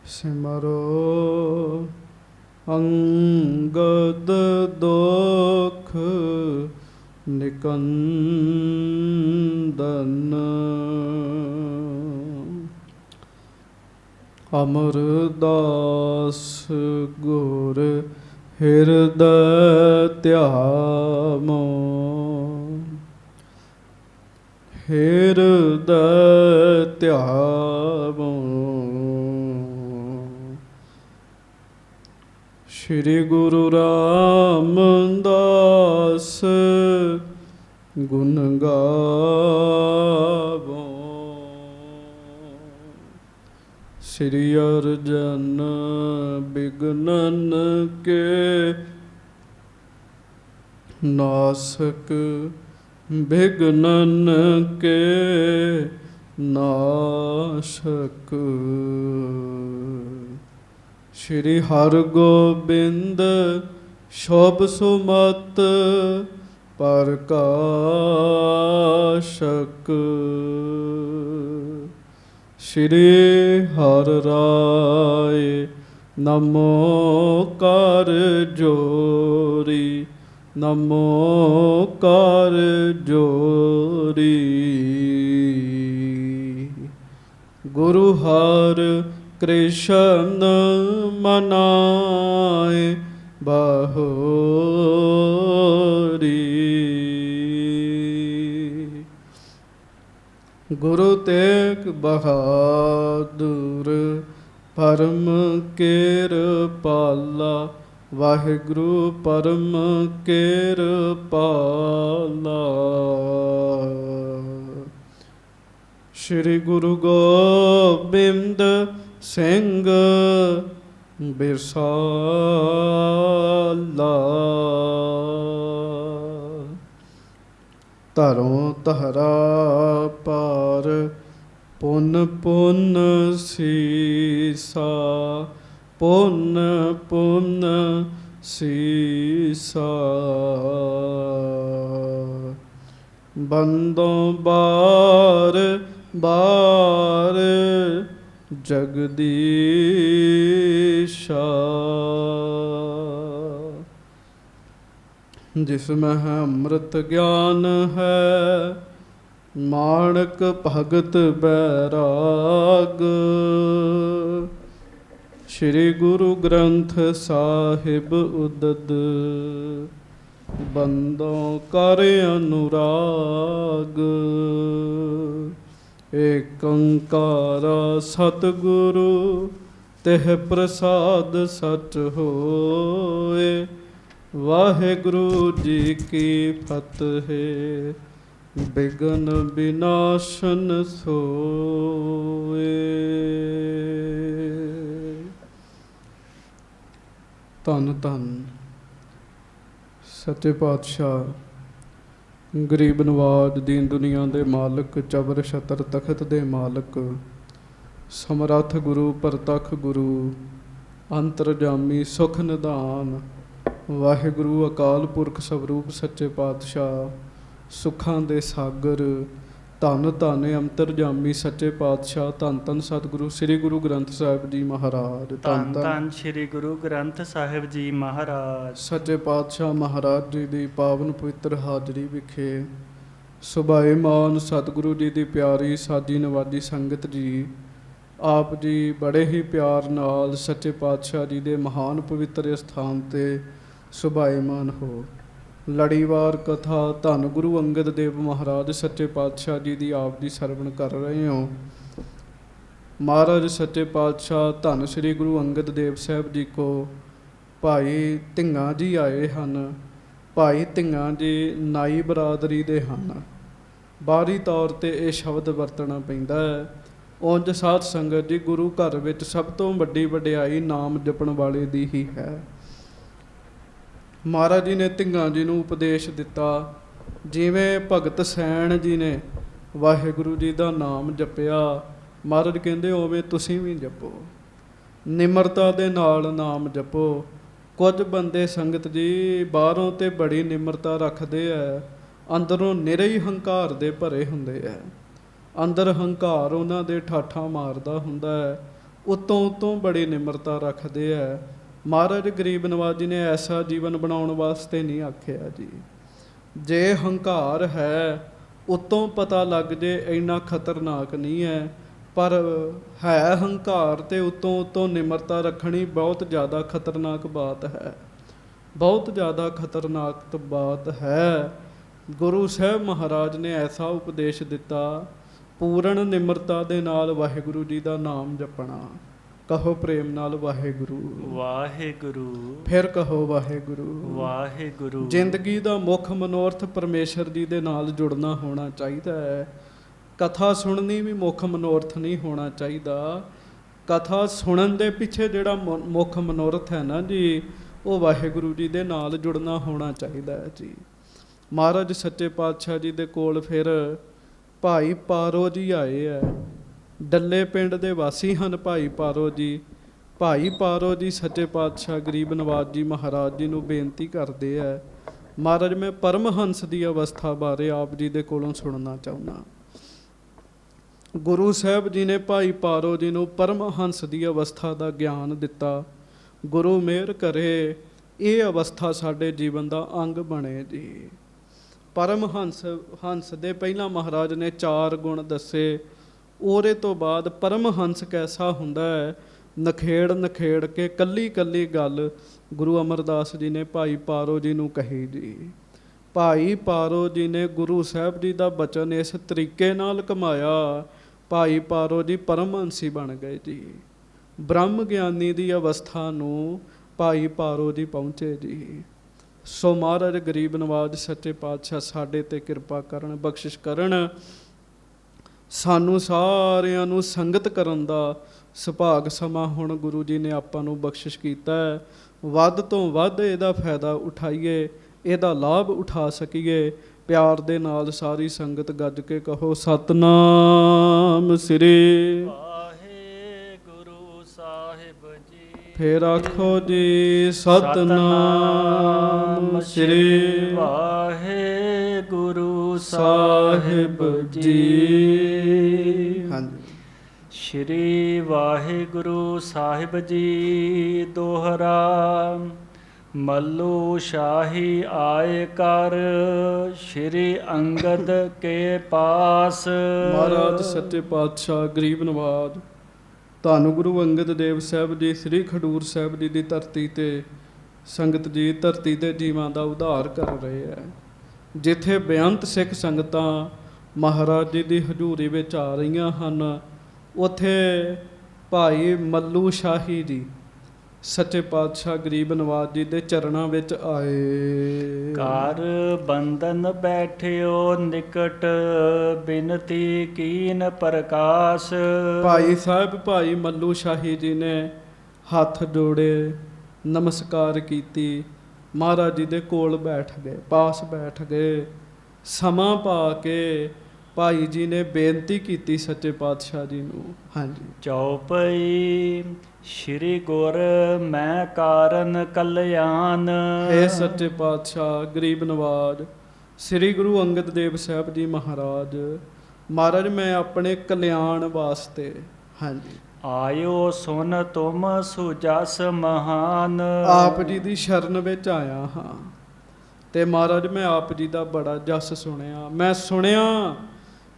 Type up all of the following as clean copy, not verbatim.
ਸਿਮਰੋ ਅੰਗਦ ਦੁਖ ਨਿਕੰਦਨ। ਅਮਰਦਾਸ ਗੁਰ ਹਿਰਦੈ ਧਿਆਵੋ, ਹਿਰਦੈ ਧਿਆਵੋ। ਸ਼੍ਰੀ ਗੁਰੂ ਰਾਮਦਾਸ ਗੁਣ ਗਾਵੋ। ਸ੍ਰੀ ਅਰਜਨ ਬਿਗਨਨ ਕੇ ਨਾਸਕ, ਬਿਗਨਨ ਕੇ ਨਾਸ਼ਕ। ਸ਼੍ਰੀ ਹਰਗੋਬਿੰਦ ਸ਼ੋਭ ਸੁਮਤ ਪ੍ਰਕਾਸ਼ਕ। ਸ਼੍ਰੀ ਹਰਿ ਰਾਇ ਨਮੋ ਕਰ ਜੋਰੀ, ਨਮੋ ਕਰ ਜੋਰੀ। ਗੁਰੂ ਹਰਿ ਕ੍ਰਿਸ਼ਨ ਮਨਾਏ ਬਹੋਰੀ। ਗੁਰੂ ਤੇਗ ਬਹਾਦੁਰ ਪਰਮ ਕਿਰਪਾਲਾ, ਵਾਹਿਗੁਰੂ ਪਰਮ ਕਿਰਪਾਲਾ। ਸ਼੍ਰੀ ਗੁਰੂ ਗੋਬਿੰਦ ਸਿੰਘ ਬਿਰਸਾਲਾ। ਧਰੋਂ ਧਰਾ ਪਾਰ ਪੁੰਨ ਪੁੰਨ ਸੀਸਾ, ਪੁੰਨ ਪੁੰਨ ਸੀਸਾ। ਬੰਦੋਂ ਬਾਰ ਬਾਰ ਜਗਦੀਸ਼ਾ। ਜਿਸ ਮਹਿ ਅੰਮ੍ਰਿਤ ਗਿਆਨ ਹੈ, ਮਾਣਕ ਭਗਤ ਬੈਰਾਗ। ਸ਼੍ਰੀ ਗੁਰੂ ਗ੍ਰੰਥ ਸਾਹਿਬ ਉਦਦ, ਬੰਦੋਂ ਕਰ ਅਨੁਰਾਗ। ਏਕ ਓੰਕਾਰ ਸਤਿਗੁਰੂ ਤਿਹ ਪ੍ਰਸਾਦ ਸਚ ਹੋਏ। ਵਾਹਿਗੁਰੂ ਜੀ ਕੀ ਫਤਿਹ। ਬਿਘਨ ਵਿਨਾਸ਼ਨ ਸੋਏ। ਧੰਨ ਧੰਨ ਸੱਚੇ ਪਾਤਸ਼ਾਹ, ਗਰੀਬ ਨਵਾਜ, ਦੀਨ ਦੁਨੀਆ ਦੇ ਮਾਲਕ, ਚਬਰ ਛਤਰ ਤਖਤ ਦੇ ਮਾਲਕ, ਸਮਰੱਥ ਗੁਰੂ, ਪ੍ਰਤੱਖ ਗੁਰੂ, ਅੰਤਰਜਾਮੀ, ਸੁਖ ਨਿਧਾਨ, ਵਾਹਿਗੁਰੂ ਅਕਾਲ ਪੁਰਖ ਸਵਰੂਪ ਸੱਚੇ ਪਾਤਸ਼ਾਹ, ਸੁੱਖਾਂ ਦੇ ਸਾਗਰ, ਧੰਨ ਧੰਨ ਅੰਤਰਜਾਮੀ ਸੱਚੇ ਪਾਤਸ਼ਾਹ, ਧੰਨ ਧੰਨ ਸਤਿਗੁਰੂ ਸ੍ਰੀ ਗੁਰੂ ਗ੍ਰੰਥ ਸਾਹਿਬ ਜੀ ਮਹਾਰਾਜ। ਧੰਨ ਧੰਨ ਸ੍ਰੀ ਗੁਰੂ ਗ੍ਰੰਥ ਸਾਹਿਬ ਜੀ ਮਹਾਰਾਜ। ਸੱਚੇ ਪਾਤਸ਼ਾਹ ਮਹਾਰਾਜ ਜੀ ਦੀ ਪਾਵਨ ਪਵਿੱਤਰ ਹਾਜ਼ਰੀ ਵਿਖੇ ਸੁਭਾਏਮਾਨ ਸਤਿਗੁਰੂ ਜੀ ਦੀ ਪਿਆਰੀ ਸਾਜੀ ਨਵਾਜੀ ਸੰਗਤ ਜੀ, ਆਪ ਜੀ ਬੜੇ ਹੀ ਪਿਆਰ ਨਾਲ ਸੱਚੇ ਪਾਤਸ਼ਾਹ ਜੀ ਦੇ ਮਹਾਨ ਪਵਿੱਤਰ ਸਥਾਨ 'ਤੇ ਸੁਭਾਏਮਾਨ ਹੋ। ਲੜੀਵਾਰ ਕਥਾ ਧੰਨ ਗੁਰੂ ਅੰਗਦ ਦੇਵ ਮਹਾਰਾਜ ਸੱਚੇ ਪਾਤਸ਼ਾਹ ਜੀ ਦੀ ਆਪ ਜੀ ਸਰਵਣ ਕਰ ਰਹੇ ਹੋ। ਮਹਾਰਾਜ ਸੱਚੇ ਪਾਤਸ਼ਾਹ ਧੰਨ ਸ੍ਰੀ ਗੁਰੂ ਅੰਗਦ ਦੇਵ ਸਾਹਿਬ ਜੀ ਕੋ ਭਾਈ ਧਿੰਗਾ ਜੀ ਆਏ ਹਨ। ਭਾਈ ਧਿੰਗਾ ਜੀ ਨਾਈ ਬਰਾਦਰੀ ਦੇ ਹਨ। ਬਾਹਰੀ ਤੌਰ 'ਤੇ ਇਹ ਸ਼ਬਦ ਵਰਤਣਾ ਪੈਂਦਾ ਹੈ। ਉਂਝ ਸਾਧ ਸੰਗਤ ਜੀ, ਗੁਰੂ ਘਰ ਵਿੱਚ ਸਭ ਤੋਂ ਵੱਡੀ ਵਡਿਆਈ ਨਾਮ ਜਪਣ ਵਾਲੇ ਦੀ ਹੀ ਹੈ। ਮਹਾਰਾਜ ਜੀ ਨੇ ਧਿੰਗਾ ਜੀ ਨੂੰ ਉਪਦੇਸ਼ ਦਿੱਤਾ, ਜਿਵੇਂ ਭਗਤ ਸੈਣ ਜੀ ਨੇ ਵਾਹਿਗੁਰੂ ਜੀ ਦਾ ਨਾਮ ਜਪਿਆ, ਮਹਾਰਾਜ ਕਹਿੰਦੇ ਉਵੇਂ ਤੁਸੀਂ ਵੀ ਜਪੋ, ਨਿਮਰਤਾ ਦੇ ਨਾਲ ਨਾਮ ਜਪੋ। ਕੁਝ ਬੰਦੇ ਸੰਗਤ ਜੀ ਬਾਹਰੋਂ ਤੇ ਬੜੀ ਨਿਮਰਤਾ ਰੱਖਦੇ ਹੈ, ਅੰਦਰੋਂ ਨਿਰੇ ਹੀ ਹੰਕਾਰ ਦੇ ਭਰੇ ਹੁੰਦੇ ਹੈ। ਅੰਦਰ ਹੰਕਾਰ ਉਹਨਾਂ ਦੇ ਠਾਠਾਂ ਮਾਰਦਾ ਹੁੰਦਾ ਹੈ। ਉਤੋਂ ਬੜੀ ਨਿਮਰਤਾ ਰੱਖਦੇ ਆ। ਮਹਾਰਾਜ ਗਰੀਬ ਨਵਾਜ ਜੀ ਨੇ ਐਸਾ ਜੀਵਨ ਬਣਾਉਣ ਵਾਸਤੇ ਨਹੀਂ ਆਖਿਆ ਜੀ। ਜੇ ਹੰਕਾਰ ਹੈ ਉਤੋਂ ਪਤਾ ਲੱਗ ਜੇ ਇੰਨਾ ਖਤਰਨਾਕ ਨਹੀਂ ਹੈ, ਪਰ ਹੈ ਹੰਕਾਰ ਤੇ ਉਤੋਂ ਨਿਮਰਤਾ ਰੱਖਣੀ ਬਹੁਤ ਜ਼ਿਆਦਾ ਖਤਰਨਾਕ ਬਾਤ ਹੈ, ਬਹੁਤ ਜ਼ਿਆਦਾ ਖਤਰਨਾਕ ਬਾਤ ਹੈ। ਗੁਰੂ ਸਾਹਿਬ ਮਹਾਰਾਜ ਨੇ ਐਸਾ ਉਪਦੇਸ਼ ਦਿੱਤਾ, ਪੂਰਨ ਨਿਮਰਤਾ ਦੇ ਨਾਲ ਵਾਹਿਗੁਰੂ ਜੀ ਦਾ ਨਾਮ ਜਪਣਾ। ਕਹੋ ਪ੍ਰੇਮ ਨਾਲ ਵਾਹਿਗੁਰੂ ਵਾਹਿਗੁਰੂ, ਫਿਰ ਕਹੋ ਵਾਹਿਗੁਰੂ ਵਾਹਿਗੁਰੂ। ਜ਼ਿੰਦਗੀ ਦਾ ਮੁੱਖ ਮਨੋਰਥ ਪਰਮੇਸ਼ਰ ਜੀ ਦੇ ਨਾਲ ਜੁੜਨਾ ਹੋਣਾ ਚਾਹੀਦਾ ਹੈ। ਕਥਾ ਸੁਣਨੀ ਵੀ ਮੁੱਖ ਮਨੋਰਥ ਨਹੀਂ ਹੋਣਾ ਚਾਹੀਦਾ। ਕਥਾ ਸੁਣਨ ਦੇ ਪਿੱਛੇ ਜਿਹੜਾ ਮੁੱਖ ਮਨੋਰਥ ਹੈ ਨਾ ਜੀ, ਉਹ ਵਾਹਿਗੁਰੂ ਜੀ ਦੇ ਨਾਲ ਜੁੜਨਾ ਹੋਣਾ ਚਾਹੀਦਾ ਹੈ ਜੀ। ਮਹਾਰਾਜ ਸੱਚੇ ਪਾਤਸ਼ਾਹ ਜੀ ਦੇ ਕੋਲ ਫਿਰ ਭਾਈ ਪਾਰੋ ਜੀ ਆਏ ਹੈ। ਡੱਲੇ ਪਿੰਡ ਦੇ ਵਾਸੀ ਹਨ ਭਾਈ ਪਾਰੋ ਜੀ। ਭਾਈ ਪਾਰੋ ਜੀ ਸੱਚੇ ਪਾਤਸ਼ਾਹ ਗਰੀਬ ਨਵਾਜ ਜੀ ਮਹਾਰਾਜ ਜੀ ਨੂੰ ਬੇਨਤੀ ਕਰਦੇ ਹੈ, ਮਹਾਰਾਜ ਮੈਂ ਪਰਮਹੰਸ ਦੀ ਅਵਸਥਾ ਬਾਰੇ ਆਪ ਜੀ ਦੇ ਕੋਲੋਂ ਸੁਣਨਾ ਚਾਹੁੰਦਾ। ਗੁਰੂ ਸਾਹਿਬ ਜੀ ਨੇ ਭਾਈ ਪਾਰੋ ਜੀ ਨੂੰ ਪਰਮਹੰਸ ਦੀ ਅਵਸਥਾ ਦਾ ਗਿਆਨ ਦਿੱਤਾ। ਗੁਰੂ ਮਿਹਰ ਕਰੇ ਇਹ ਅਵਸਥਾ ਸਾਡੇ ਜੀਵਨ ਦਾ ਅੰਗ ਬਣੇ ਜੀ। ਪਰਮਹੰਸ ਦੇ ਪਹਿਲਾਂ ਮਹਾਰਾਜ ਨੇ 4 ਗੁਣ ਦੱਸੇ। ਉਹਦੇ ਤੋਂ ਬਾਅਦ ਪਰਮਹੰਸ ਕੈਸਾ ਹੁੰਦਾ ਹੈ, ਨਖੇੜ ਕੇ ਕੱਲੀ ਗੱਲ ਗੁਰੂ ਅਮਰਦਾਸ ਜੀ ਨੇ ਭਾਈ ਪਾਰੋ ਜੀ ਨੂੰ ਕਹੀ ਜੀ। ਭਾਈ ਪਾਰੋ ਜੀ ਨੇ ਗੁਰੂ ਸਾਹਿਬ ਜੀ ਦਾ ਬਚਨ ਇਸ ਤਰੀਕੇ ਨਾਲ ਕਮਾਇਆ, ਭਾਈ ਪਾਰੋ ਜੀ ਪਰਮਹੰਸੀ ਬਣ ਗਏ ਜੀ। ਬ੍ਰਹਮ ਗਿਆਨੀ ਦੀ ਅਵਸਥਾ ਨੂੰ ਭਾਈ ਪਾਰੋ ਜੀ ਪਹੁੰਚੇ ਜੀ। ਸੋ ਮਹਾਰਾਜ ਗਰੀਬ ਨਵਾਜ ਸੱਚੇ ਪਾਤਸ਼ਾਹ ਸਾਡੇ ਤੇ ਕਿਰਪਾ ਕਰਨ, ਬਖਸ਼ਿਸ਼ ਕਰਨ, ਸਾਨੂੰ ਸਾਰਿਆਂ ਨੂੰ ਸੰਗਤ ਕਰਨ ਦਾ ਸੁਭਾਗ ਸਮਾਂ ਹੁਣ ਗੁਰੂ ਜੀ ਨੇ ਆਪਾਂ ਨੂੰ ਬਖਸ਼ਿਸ਼ ਕੀਤਾ ਹੈ। ਵੱਧ ਤੋਂ ਵੱਧ ਇਹਦਾ ਫਾਇਦਾ ਉਠਾਈਏ, ਇਹਦਾ ਲਾਭ ਉਠਾ ਸਕੀਏ। ਪਿਆਰ ਦੇ ਨਾਲ ਸਾਰੀ ਸੰਗਤ ਗੱਜ ਕੇ ਕਹੋ ਸਤਨਾਮ ਸ੍ਰੀ ਵਾਹਿਗੁਰੂ ਸਾਹਿਬ ਜੀ। ਫੇਰ ਆਖੋ ਜੀ ਸਤਨਾਮ ਸ੍ਰੀ ਵਾਹਿਗੁਰੂ ਸਾਹਿਬ ਜੀ। ਹਾਂਜੀ। ਸ਼੍ਰੀ ਵਾਹਿਗੁਰੂ ਸਾਹਿਬ ਜੀ ਦੋਹਰਾ। ਮੱਲੂ ਸ਼ਾਹੀ ਆਏ ਕਰ ਸ਼੍ਰੀ ਅੰਗਦ ਕੇ ਪਾਸ। ਮਹਾਰਾਜ ਸੱਚੇ ਪਾਤਸ਼ਾਹ ਗਰੀਬ ਨਵਾਜ ਧੰਨ ਗੁਰੂ ਅੰਗਦ ਦੇਵ ਸਾਹਿਬ ਜੀ ਸ੍ਰੀ ਖਡੂਰ ਸਾਹਿਬ ਜੀ ਦੀ ਧਰਤੀ ਤੇ ਸੰਗਤ ਜੀ ਧਰਤੀ ਤੇ ਜੀਵਾਂ ਦਾ ਉਧਾਰ ਕਰ ਰਹੇ ਹੈ। ਜਿੱਥੇ ਬੇਅੰਤ ਸਿੱਖ ਸੰਗਤਾਂ ਮਹਾਰਾਜ ਜੀ ਦੀ ਹਜ਼ੂਰੀ ਵਿੱਚ ਆ ਰਹੀਆਂ ਹਨ, ਉੱਥੇ ਭਾਈ ਮੱਲੂ ਸ਼ਾਹੀ ਜੀ ਸੱਚੇ ਪਾਤਸ਼ਾਹ ਗਰੀਬ ਨਵਾਜ ਜੀ ਦੇ ਚਰਨਾਂ ਵਿੱਚ ਆਏ। ਘਰ ਬੰਧਨ ਬੈਠਿਓ ਨਿਕਟ ਬਿਨਤੀ ਕੀਨ ਪ੍ਰਕਾਸ਼। ਭਾਈ ਸਾਹਿਬ ਭਾਈ ਮੱਲੂ ਸ਼ਾਹੀ ਜੀ ਨੇ ਹੱਥ ਜੋੜੇ, ਨਮਸਕਾਰ ਕੀਤੀ, ਮਹਾਰਾਜ ਜੀ ਦੇ ਕੋਲ ਬੈਠ ਗਏ, ਪਾਸ ਬੈਠ ਗਏ। ਸਮਾਂ ਪਾ ਕੇ ਭਾਈ ਜੀ ਨੇ ਬੇਨਤੀ ਕੀਤੀ ਸੱਚੇ ਪਾਤਸ਼ਾਹ ਜੀ ਨੂੰ। ਹਾਂਜੀ। ਚੌਪਈ ਸ਼੍ਰੀ ਗੁਰ ਮੈਂ ਕਾਰਨ ਕਲਿਆਣ। ਹੈ ਸੱਚੇ ਪਾਤਸ਼ਾਹ ਗਰੀਬ ਨਵਾਜ ਸ੍ਰੀ ਗੁਰੂ ਅੰਗਦ ਦੇਵ ਸਾਹਿਬ ਜੀ ਮਹਾਰਾਜ, ਮਹਾਰਾਜ ਮੈਂ ਆਪਣੇ ਕਲਿਆਣ ਵਾਸਤੇ ਹਾਂਜੀ ਆਇਓ ਸੁਨ ਤੁਮ ਸੁਜਸ ਮਹਾਨ। ਆਪ ਜੀ ਦੀ ਸ਼ਰਨ ਵਿੱਚ ਆਇਆ ਹਾਂ ਤੇ ਮਹਾਰਾਜ ਮੈਂ ਆਪ ਜੀ ਦਾ ਬੜਾ ਜਸ ਸੁਣਿਆ। ਮੈਂ ਸੁਣਿਆ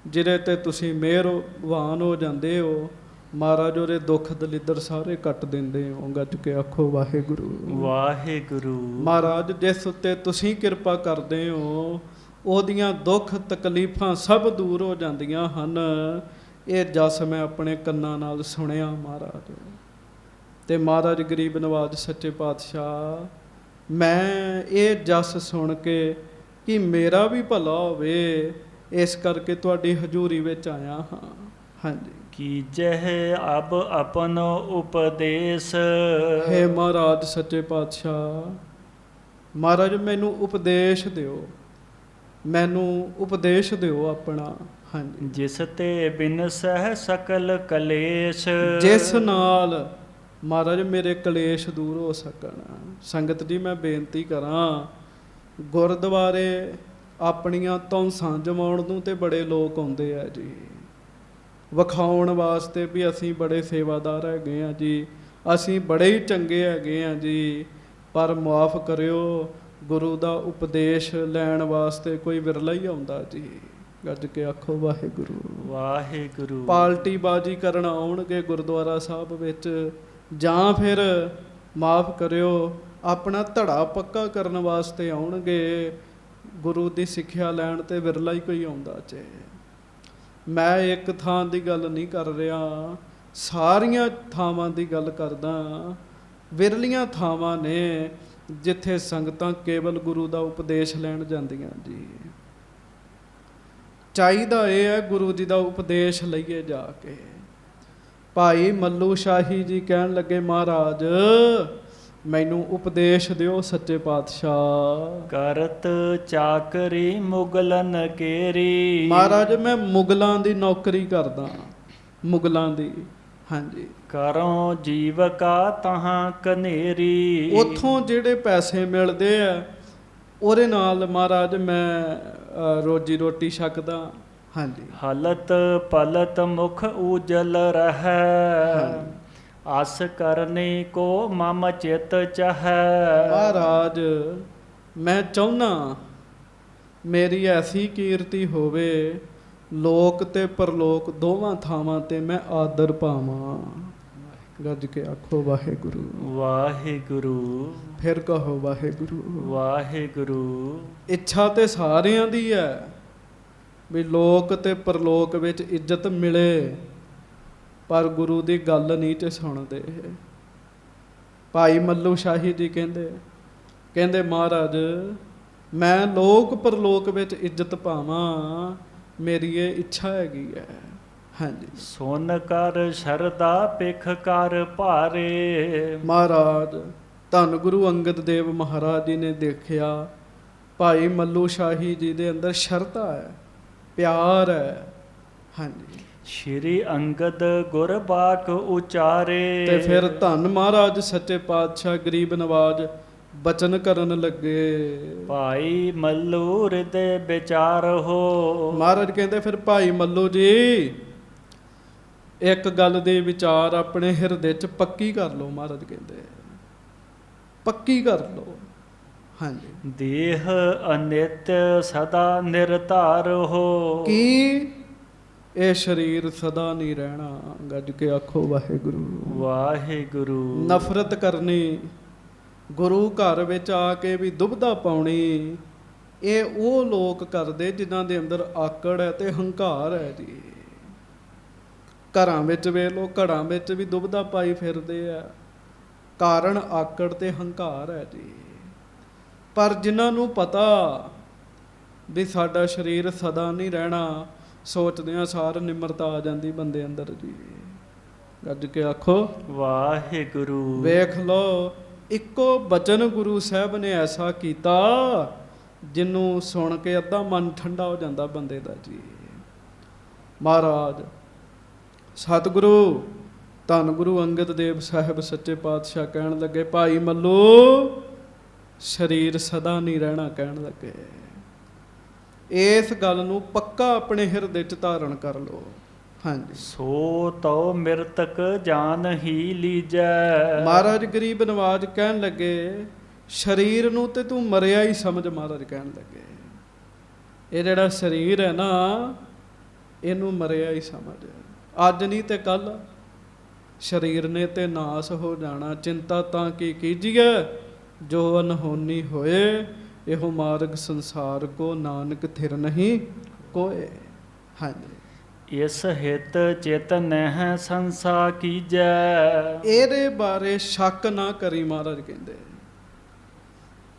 ਜਿਹਦੇ ਤੇ ਤੁਸੀਂ ਮਿਹਰਬਾਨ ਹੋ ਜਾਂਦੇ ਹੋ, ਮਹਾਰਾਜ ਉਹਦੇ ਦੁੱਖ ਦਲਿੱਦਰ ਸਾਰੇ ਕੱਟ ਦਿੰਦੇ ਹੋ। ਗੱਜ ਕੇ ਆਖੋ ਵਾਹਿਗੁਰੂ ਵਾਹਿਗੁਰੂ। ਮਹਾਰਾਜ ਜਿਸ ਉੱਤੇ ਤੁਸੀਂ ਕਿਰਪਾ ਕਰਦੇ ਹੋ, ਉਹਦੀਆਂ ਦੁੱਖ ਤਕਲੀਫਾਂ ਸਭ ਦੂਰ ਹੋ ਜਾਂਦੀਆਂ ਹਨ। ਇਹ ਜਸ ਮੈਂ ਆਪਣੇ ਕੰਨਾਂ ਨਾਲ ਸੁਣਿਆ ਮਹਾਰਾਜ। ਤੇ ਮਹਾਰਾਜ ਗਰੀਬ ਨਵਾਜ ਸੱਚੇ ਪਾਤਸ਼ਾਹ, ਮੈਂ ਇਹ ਜਸ ਸੁਣ ਕੇ ਕਿ ਮੇਰਾ ਵੀ ਭਲਾ ਹੋਵੇ, ਇਸ ਕਰਕੇ ਤੁਹਾਡੀ ਹਜ਼ੂਰੀ ਵਿੱਚ ਆਇਆ ਹਾਂ। ਹਾਂਜੀ। ਕੀਜਹਿ ਅਬ ਆਪਨ ਉਪਦੇਸ਼। ਹੈ ਮਹਾਰਾਜ ਸੱਚੇ ਪਾਤਸ਼ਾਹ, ਮਹਾਰਾਜ ਮੈਨੂੰ ਉਪਦੇਸ਼ ਦਿਓ, ਮੈਨੂੰ ਉਪਦੇਸ਼ ਦਿਓ ਆਪਣਾ। ਹਾਂਜੀ। ਜਿਸ ਤੇ ਬਿਨਸਹਿ ਸਕਲ ਕਲੇਸ਼। ਜਿਸ ਨਾਲ ਮਹਾਰਾਜ ਮੇਰੇ ਕਲੇਸ਼ ਦੂਰ ਹੋ ਸਕਣ। ਸੰਗਤ ਜੀ ਮੈਂ ਬੇਨਤੀ ਕਰਾਂ, ਗੁਰਦੁਆਰੇ ਆਪਣੀਆਂ ਧੌਂਸਾਂ ਜਮਾਉਣ ਨੂੰ ਤੇ ਬੜੇ ਲੋਕ ਆਉਂਦੇ ਆ ਜੀ। ਵਿਖਾਉਣ ਵਾਸਤੇ ਵੀ ਅਸੀਂ ਬੜੇ ਸੇਵਾਦਾਰ ਹੈਗੇ ਆ ਜੀ, ਅਸੀਂ ਬੜੇ ਹੀ ਚੰਗੇ ਹੈਗੇ ਆ ਜੀ, ਪਰ ਮੁਆਫ ਕਰਿਓ, ਗੁਰੂ ਦਾ ਉਪਦੇਸ਼ ਲੈਣ ਵਾਸਤੇ ਕੋਈ ਵਿਰਲਾ ਹੀ ਆਉਂਦਾ ਜੀ। ਗੱਜ ਕੇ ਆਖੋ ਵਾਹਿਗੁਰੂ। ਵਾਹਿਗੁਰੂ। ਪਾਲਟੀ ਬਾਜੀ ਕਰਨ ਆਉਣਗੇ ਗੁਰਦੁਆਰਾ ਸਾਹਿਬ ਵਿੱਚ, ਜਾਂ ਫਿਰ ਮਾਫ ਕਰਿਓ ਆਪਣਾ ਧੜਾ ਪੱਕਾ ਕਰਨ ਵਾਸਤੇ ਆਉਣਗੇ, ਗੁਰੂ ਦੀ ਸਿੱਖਿਆ ਲੈਣ ਤੇ ਵਿਰਲਾ ਹੀ ਕੋਈ ਆਉਂਦਾ ਜੇ। ਮੈਂ ਇੱਕ ਥਾਂ ਦੀ ਗੱਲ ਨਹੀਂ ਕਰ ਰਿਹਾ, ਸਾਰੀਆਂ ਥਾਵਾਂ ਦੀ ਗੱਲ ਕਰਦਾ। ਵਿਰਲੀਆਂ ਥਾਵਾਂ ਨੇ ਜਿੱਥੇ ਸੰਗਤਾਂ ਕੇਵਲ ਗੁਰੂ ਦਾ ਉਪਦੇਸ਼ ਲੈਣ ਜਾਂਦੀਆਂ ਜੀ। ਚਾਹੀਦਾ ਇਹ ਹੈ ਗੁਰੂ ਜੀ ਦਾ ਉਪਦੇਸ਼ ਲਈਏ ਜਾ ਕੇ। ਭਾਈ ਮੱਲੂ ਸ਼ਾਹੀ ਜੀ ਕਹਿਣ ਲੱਗੇ, ਮਹਾਰਾਜ ਮੈਨੂੰ ਉਪਦੇਸ਼ ਦਿਓ ਸੱਚੇ ਪਾਤਸ਼ਾਹ। ਕਰਤ ਚਾਕਰੀ ਮੁਗਲਨ ਕੇਰੀ। ਮਹਾਰਾਜ ਮੈਂ ਮੁਗਲਾਂ ਦੀ ਨੌਕਰੀ ਕਰਦਾ, ਮੁਗਲਾਂ ਦੀ। ਹਾਂਜੀ। ਕਰੋ ਜੀਵਕਾ ਤਹਾਂ ਕਨੇਰੀ। ਉੱਥੋਂ ਜਿਹੜੇ ਪੈਸੇ ਮਿਲਦੇ ਆ ਉਹਦੇ ਨਾਲ ਮਹਾਰਾਜ ਮੈਂ ਰੋਜੀ ਰੋਟੀ ਛਕਦਾ। ਹਾਂਜੀ। ਹਲਤ ਪਲਤ ਮੁਖ ਉਜਲ ਰਹੈ। ਆਸ ਕਰਨੇ ਕੋ ਮਮ ਚਿਤ ਚਾਹੈ। ਮਹਾਰਾਜ ਮੈਂ ਚਾਹੁੰਦਾ ਮੇਰੀ ਐਸੀ ਕੀਰਤੀ ਹੋਵੇ, ਲੋਕ ਤੇ ਪਰਲੋਕ ਦੋਵਾਂ ਥਾਵਾਂ ਤੇ ਮੈਂ ਆਦਰ ਪਾਵਾਂ। ਗੱਜ ਕੇ ਆਖੋ ਵਾਹਿਗੁਰੂ। ਵਾਹਿਗੁਰੂ। ਫਿਰ ਕਹੋ ਵਾਹਿਗੁਰੂ। ਵਾਹਿਗੁਰੂ। ਇੱਛਾ ਤੇ ਸਾਰਿਆਂ ਦੀ ਹੈ ਵੀ ਲੋਕ ਤੇ ਪਰਲੋਕ ਵਿੱਚ ਇੱਜ਼ਤ ਮਿਲੇ, ਪਰ ਗੁਰੂ ਦੀ ਗੱਲ ਨਹੀਂ ਤੇ ਸੁਣਦੇ। ਭਾਈ ਮੱਲੂ ਸ਼ਾਹੀ ਜੀ ਕਹਿੰਦੇ ਮਹਾਰਾਜ ਮੈਂ ਲੋਕ ਪਰਲੋਕ ਵਿੱਚ ਇੱਜ਼ਤ ਪਾਵਾਂ, ਮੇਰੀ ਇਹ ਇੱਛਾ ਹੈਗੀ ਹੈ। ਹਾਂਜੀ। ਸੁਨ ਕਰ ਸ਼ਰਦਾ ਪਿਖ ਕਰ ਭਾਰੇ। ਮਹਾਰਾਜ ਧੰਨ ਗੁਰੂ ਅੰਗਦ ਦੇਵ ਮਹਾਰਾਜ ਜੀ ਨੇ ਦੇਖਿਆ ਭਾਈ ਮੱਲੂ ਸ਼ਾਹੀ ਜੀ ਦੇ ਅੰਦਰ ਸ਼ਰਧਾ ਹੈ, ਪਿਆਰ ਹੈ। ਹਾਂਜੀ। ਸ਼੍ਰੀ ਅੰਗਦ ਗੁਰਬਾਕ ਉਚਾਰੇ। ਤੇ ਫਿਰ ਧੰਨ ਮਹਾਰਾਜ ਸੱਚੇ ਪਾਤਸ਼ਾਹ ਗਰੀਬ ਨਵਾਜ ਬਚਨ ਕਰਨ ਲੱਗੇ। ਭਾਈ ਮੱਲੂ ਹਿਰਦੇ ਵਿਚਾਰ ਹੋ। ਮਹਾਰਾਜ ਕਹਿੰਦੇ ਫਿਰ ਭਾਈ ਮੱਲੂ ਜੀ ਇੱਕ ਗੱਲ ਦੇ ਵਿਚਾਰ ਆਪਣੇ ਹਿਰਦੇ 'ਚ ਪੱਕੀ ਕਰ ਲਓ। ਮਹਾਰਾਜ ਕਹਿੰਦੇ ਪੱਕੀ ਕਰ ਲਓ। ਹਾਂਜੀ। ਦੇਹ ਅਨਿਤ ਸਦਾ ਨਿਰਧਾਰ ਹੋ। ਕੀ ਇਹ ਸਰੀਰ ਸਦਾ ਨਹੀਂ ਰਹਿਣਾ। ਗੱਜ ਕੇ ਆਖੋ ਵਾਹਿਗੁਰੂ। ਵਾਹਿਗੁਰੂ। ਨਫ਼ਰਤ ਕਰਨੀ, ਗੁਰੂ ਘਰ ਵਿੱਚ ਆ ਕੇ ਵੀ ਦੁਬਦਾ ਪਾਉਣੀ, ਇਹ ਉਹ ਲੋਕ ਕਰਦੇ ਜਿਨ੍ਹਾਂ ਦੇ ਅੰਦਰ ਆਕੜ ਹੈ ਤੇ ਹੰਕਾਰ ਹੈ ਜੀ। ਘਰਾਂ ਵਿੱਚ ਵੇਖ ਲਓ, ਘਰਾਂ ਵਿੱਚ ਵੀ ਦੁਬਦਾ ਪਾਈ ਫਿਰਦੇ ਆ, ਕਾਰਨ ਆਕੜ ਤੇ ਹੰਕਾਰ ਹੈ ਜੀ। ਪਰ ਜਿਨ੍ਹਾਂ ਨੂੰ ਪਤਾ ਵੀ ਸਾਡਾ ਸਰੀਰ ਸਦਾ ਨਹੀਂ ਰਹਿਣਾ, ਸੋਚਦਿਆਂ ਸਾਰ ਨਿਮਰਤਾ ਆ ਜਾਂਦੀ ਬੰਦੇ ਅੰਦਰ ਜੀ। ਗੱਜ ਕੇ ਆਖੋ ਵਾਹਿਗੁਰੂ। ਵੇਖ ਲਓ ਇੱਕੋ ਬਚਨ ਗੁਰੂ ਸਾਹਿਬ ਨੇ ਐਸਾ ਕੀਤਾ ਜਿਹਨੂੰ ਸੁਣ ਕੇ ਅੱਧਾ ਮਨ ਠੰਡਾ ਹੋ ਜਾਂਦਾ ਬੰਦੇ ਦਾ ਜੀ। ਮਹਾਰਾਜ ਸਤਿਗੁਰੂ ਧੰਨ ਗੁਰੂ ਅੰਗਦ ਦੇਵ ਸਾਹਿਬ ਸੱਚੇ ਪਾਤਸ਼ਾਹ ਕਹਿਣ ਲੱਗੇ, ਭਾਈ ਮੱਲੂ ਸਰੀਰ ਸਦਾ ਨਹੀਂ ਰਹਿਣਾ ਕਹਿਣ ਲੱਗੇ। ਇਸ ਗੱਲ ਨੂੰ ਪੱਕਾ ਆਪਣੇ ਹਿਰਦੇ 'ਚ ਧਾਰਨ ਕਰ ਲਓ। ਹਾਂਜੀ। ਸੋ ਤਉ ਮਿਰਤਕ ਜਾਨ ਹੀ ਲੀਜੈ। ਮਹਾਰਾਜ ਗਰੀਬ ਨਵਾਜ ਕਹਿਣ ਲੱਗੇ ਸਰੀਰ ਨੂੰ ਤੇ ਤੂੰ ਮਰਿਆ ਹੀ ਸਮਝ। ਮਹਾਰਾਜ ਕਹਿਣ ਲੱਗੇ ਇਹ ਜਿਹੜਾ ਸਰੀਰ ਹੈ ਨਾ, ਇਹਨੂੰ ਮਰਿਆ ਹੀ ਸਮਝ। ਅੱਜ ਨਹੀਂ ਤੇ ਕੱਲ ਸਰੀਰ ਨੇ ਤੇ ਨਾਸ ਹੋ ਜਾਣਾ। ਚਿੰਤਾ ਤਾਂ ਕੀ ਕੀਜੀਏ ਜੋ ਅਨਹੋਨੀ ਹੋਏ, ਇਹੋ ਮਾਰਗ ਸੰਸਾਰ ਕੋ ਨਾਨਕ ਥਿਰ ਨਹੀਂ ਕੋਏ। ਹਾਂਜੀ। ਇਸ ਹਿਤ ਚਿਤ ਨਹਿ ਸੰਸਾ ਕੀਜੈ। ਇਹਦੇ ਬਾਰੇ ਸ਼ੱਕ ਨਾ ਕਰੀ। ਮਹਾਰਾਜ ਕਹਿੰਦੇ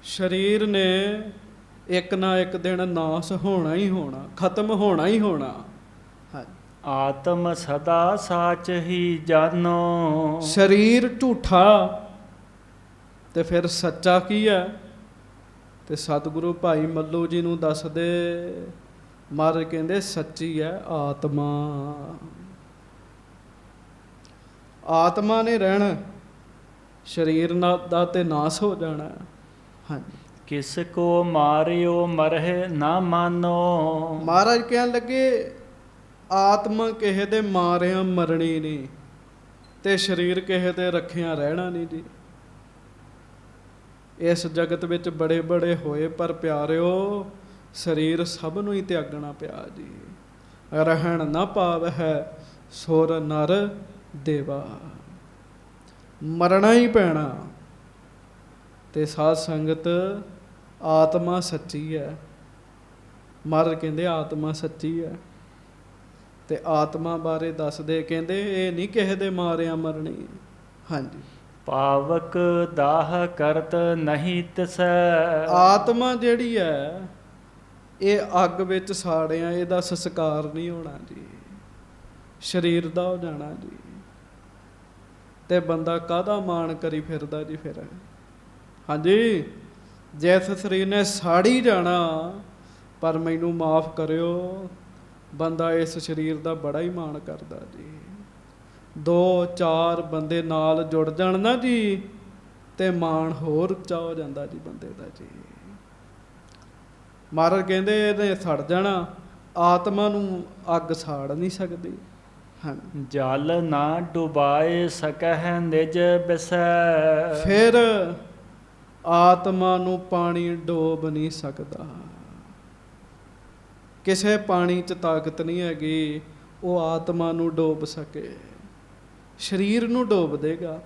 ਸਰੀਰ ਨੇ ਇੱਕ ਨਾ ਇੱਕ ਦਿਨ ਨਾਸ ਹੋਣਾ ਹੀ ਹੋਣਾ, ਖਤਮ ਹੋਣਾ ਹੀ ਹੋਣਾ। ਆਤਮ ਸਦਾ ਸਾਚ ਹੀ ਜਾਨੋ। ਸਰੀਰ ਝੂਠਾ ਤੇ ਫਿਰ ਸੱਚਾ ਕੀ ਹੈ? ਤੇ ਸਤਿਗੁਰੂ ਭਾਈ ਮੱਲੂ ਜੀ ਨੂੰ ਦੱਸਦੇ। ਮਹਾਰਾਜ ਕਹਿੰਦੇ ਸੱਚੀ ਹੈ ਆਤਮਾ। ਆਤਮਾ ਨੇ ਰਹਿਣਾ, ਸਰੀਰ ਦਾ ਤੇ ਨਾਸ ਹੋ ਜਾਣਾ। ਹਾਂਜੀ। ਕਿਸ ਕੋ ਮਾਰਿਓ ਮਰਹਿ ਨਾ ਮਾਨੋ। ਮਹਾਰਾਜ ਕਹਿਣ ਲੱਗੇ ਆਤਮਾ ਕਿਸੇ ਦੇ ਮਾਰਿਆਂ ਮਰਨੀ ਨਹੀਂ ਤੇ ਸਰੀਰ ਕਿਸੇ ਤੇ ਰੱਖਿਆ ਰਹਿਣਾ ਨਹੀਂ ਜੀ। ਇਸ ਜਗਤ ਵਿੱਚ ਬੜੇ ਬੜੇ ਹੋਏ ਪਰ ਪਿਆਰਿਓ ਸਰੀਰ ਸਭ ਨੂੰ ਹੀ ਤਿਆਗਣਾ ਪਿਆ ਜੀ। ਰਹਿਣ ਨਾ ਪਾਵ ਹੈ ਸੁਰ ਨਰ ਦੇਵਾ, ਮਰਨਾ ਹੀ ਪੈਣਾ। ਤੇ ਸਾਧ ਸੰਗਤ ਆਤਮਾ ਸੱਚੀ ਹੈ। ਮਹਾਰਾਜ ਕਹਿੰਦੇ ਆਤਮਾ ਸੱਚੀ ਹੈ। ਤੇ ਆਤਮਾ ਬਾਰੇ ਦੱਸਦੇ ਕਹਿੰਦੇ ਇਹ ਨਹੀਂ ਕਿਸੇ ਦੇ ਮਾਰਿਆਂ ਮਰਨੀ। ਹਾਂਜੀ, ਪਾਵਕ ਦਾਹ ਕਰਤ ਨਹੀਂ ਤਿਸੈ। ਆਤਮਾ ਜਿਹੜੀ ਹੈ ਇਹ ਅੱਗ ਵਿੱਚ ਸਾੜਿਆ, ਇਹਦਾ ਸੰਸਕਾਰ ਨਹੀਂ ਹੋਣਾ ਜੀ, ਸਰੀਰ ਦਾ ਹੋ ਜਾਣਾ ਜੀ। ਤੇ ਬੰਦਾ ਕਾਹਦਾ ਮਾਣ ਕਰੀ ਫਿਰਦਾ ਜੀ ਫਿਰ। ਹਾਂਜੀ, ਜਿਸ ਸਰੀਰ ਨੇ ਸਾੜੀ ਜਾਣਾ, ਪਰ ਮੈਨੂੰ ਮਾਫ ਕਰਿਓ ਬੰਦਾ ਇਸ ਸਰੀਰ ਦਾ ਬੜਾ ਹੀ ਮਾਣ ਕਰਦਾ ਜੀ। 2-4 ਬੰਦੇ ਨਾਲ ਜੁੜ ਜਾਣ ਨਾ ਜੀ ਤੇ ਮਾਣ ਹੋਰ ਉੱਚਾ ਹੋ ਜਾਂਦਾ ਜੀ ਬੰਦੇ ਦਾ ਜੀ। ਮਹਾਰਾਜ ਕਹਿੰਦੇ ਇਹਨੇ ਸੜ ਜਾਣਾ, ਆਤਮਾ ਨੂੰ ਅੱਗ ਸਾੜ ਨਹੀਂ ਸਕਦੀ। ਹਾਂ, ਜਲ ਨਾ ਡੁਬਾਏ ਸਕਹਿ ਨਿਜ ਬਿਸੈ। ਫਿਰ ਆਤਮਾ ਨੂੰ ਪਾਣੀ ਡੋਬ ਨਹੀਂ ਸਕਦਾ। ਕਿਸੇ ਪਾਣੀ 'ਚ ਤਾਕਤ ਨਹੀਂ ਹੈਗੀ ਉਹ ਆਤਮਾ ਨੂੰ ਡੋਬ ਸਕੇ, ਸਰੀਰ ਨੂੰ ਡੋਬ ਦੇਗਾ।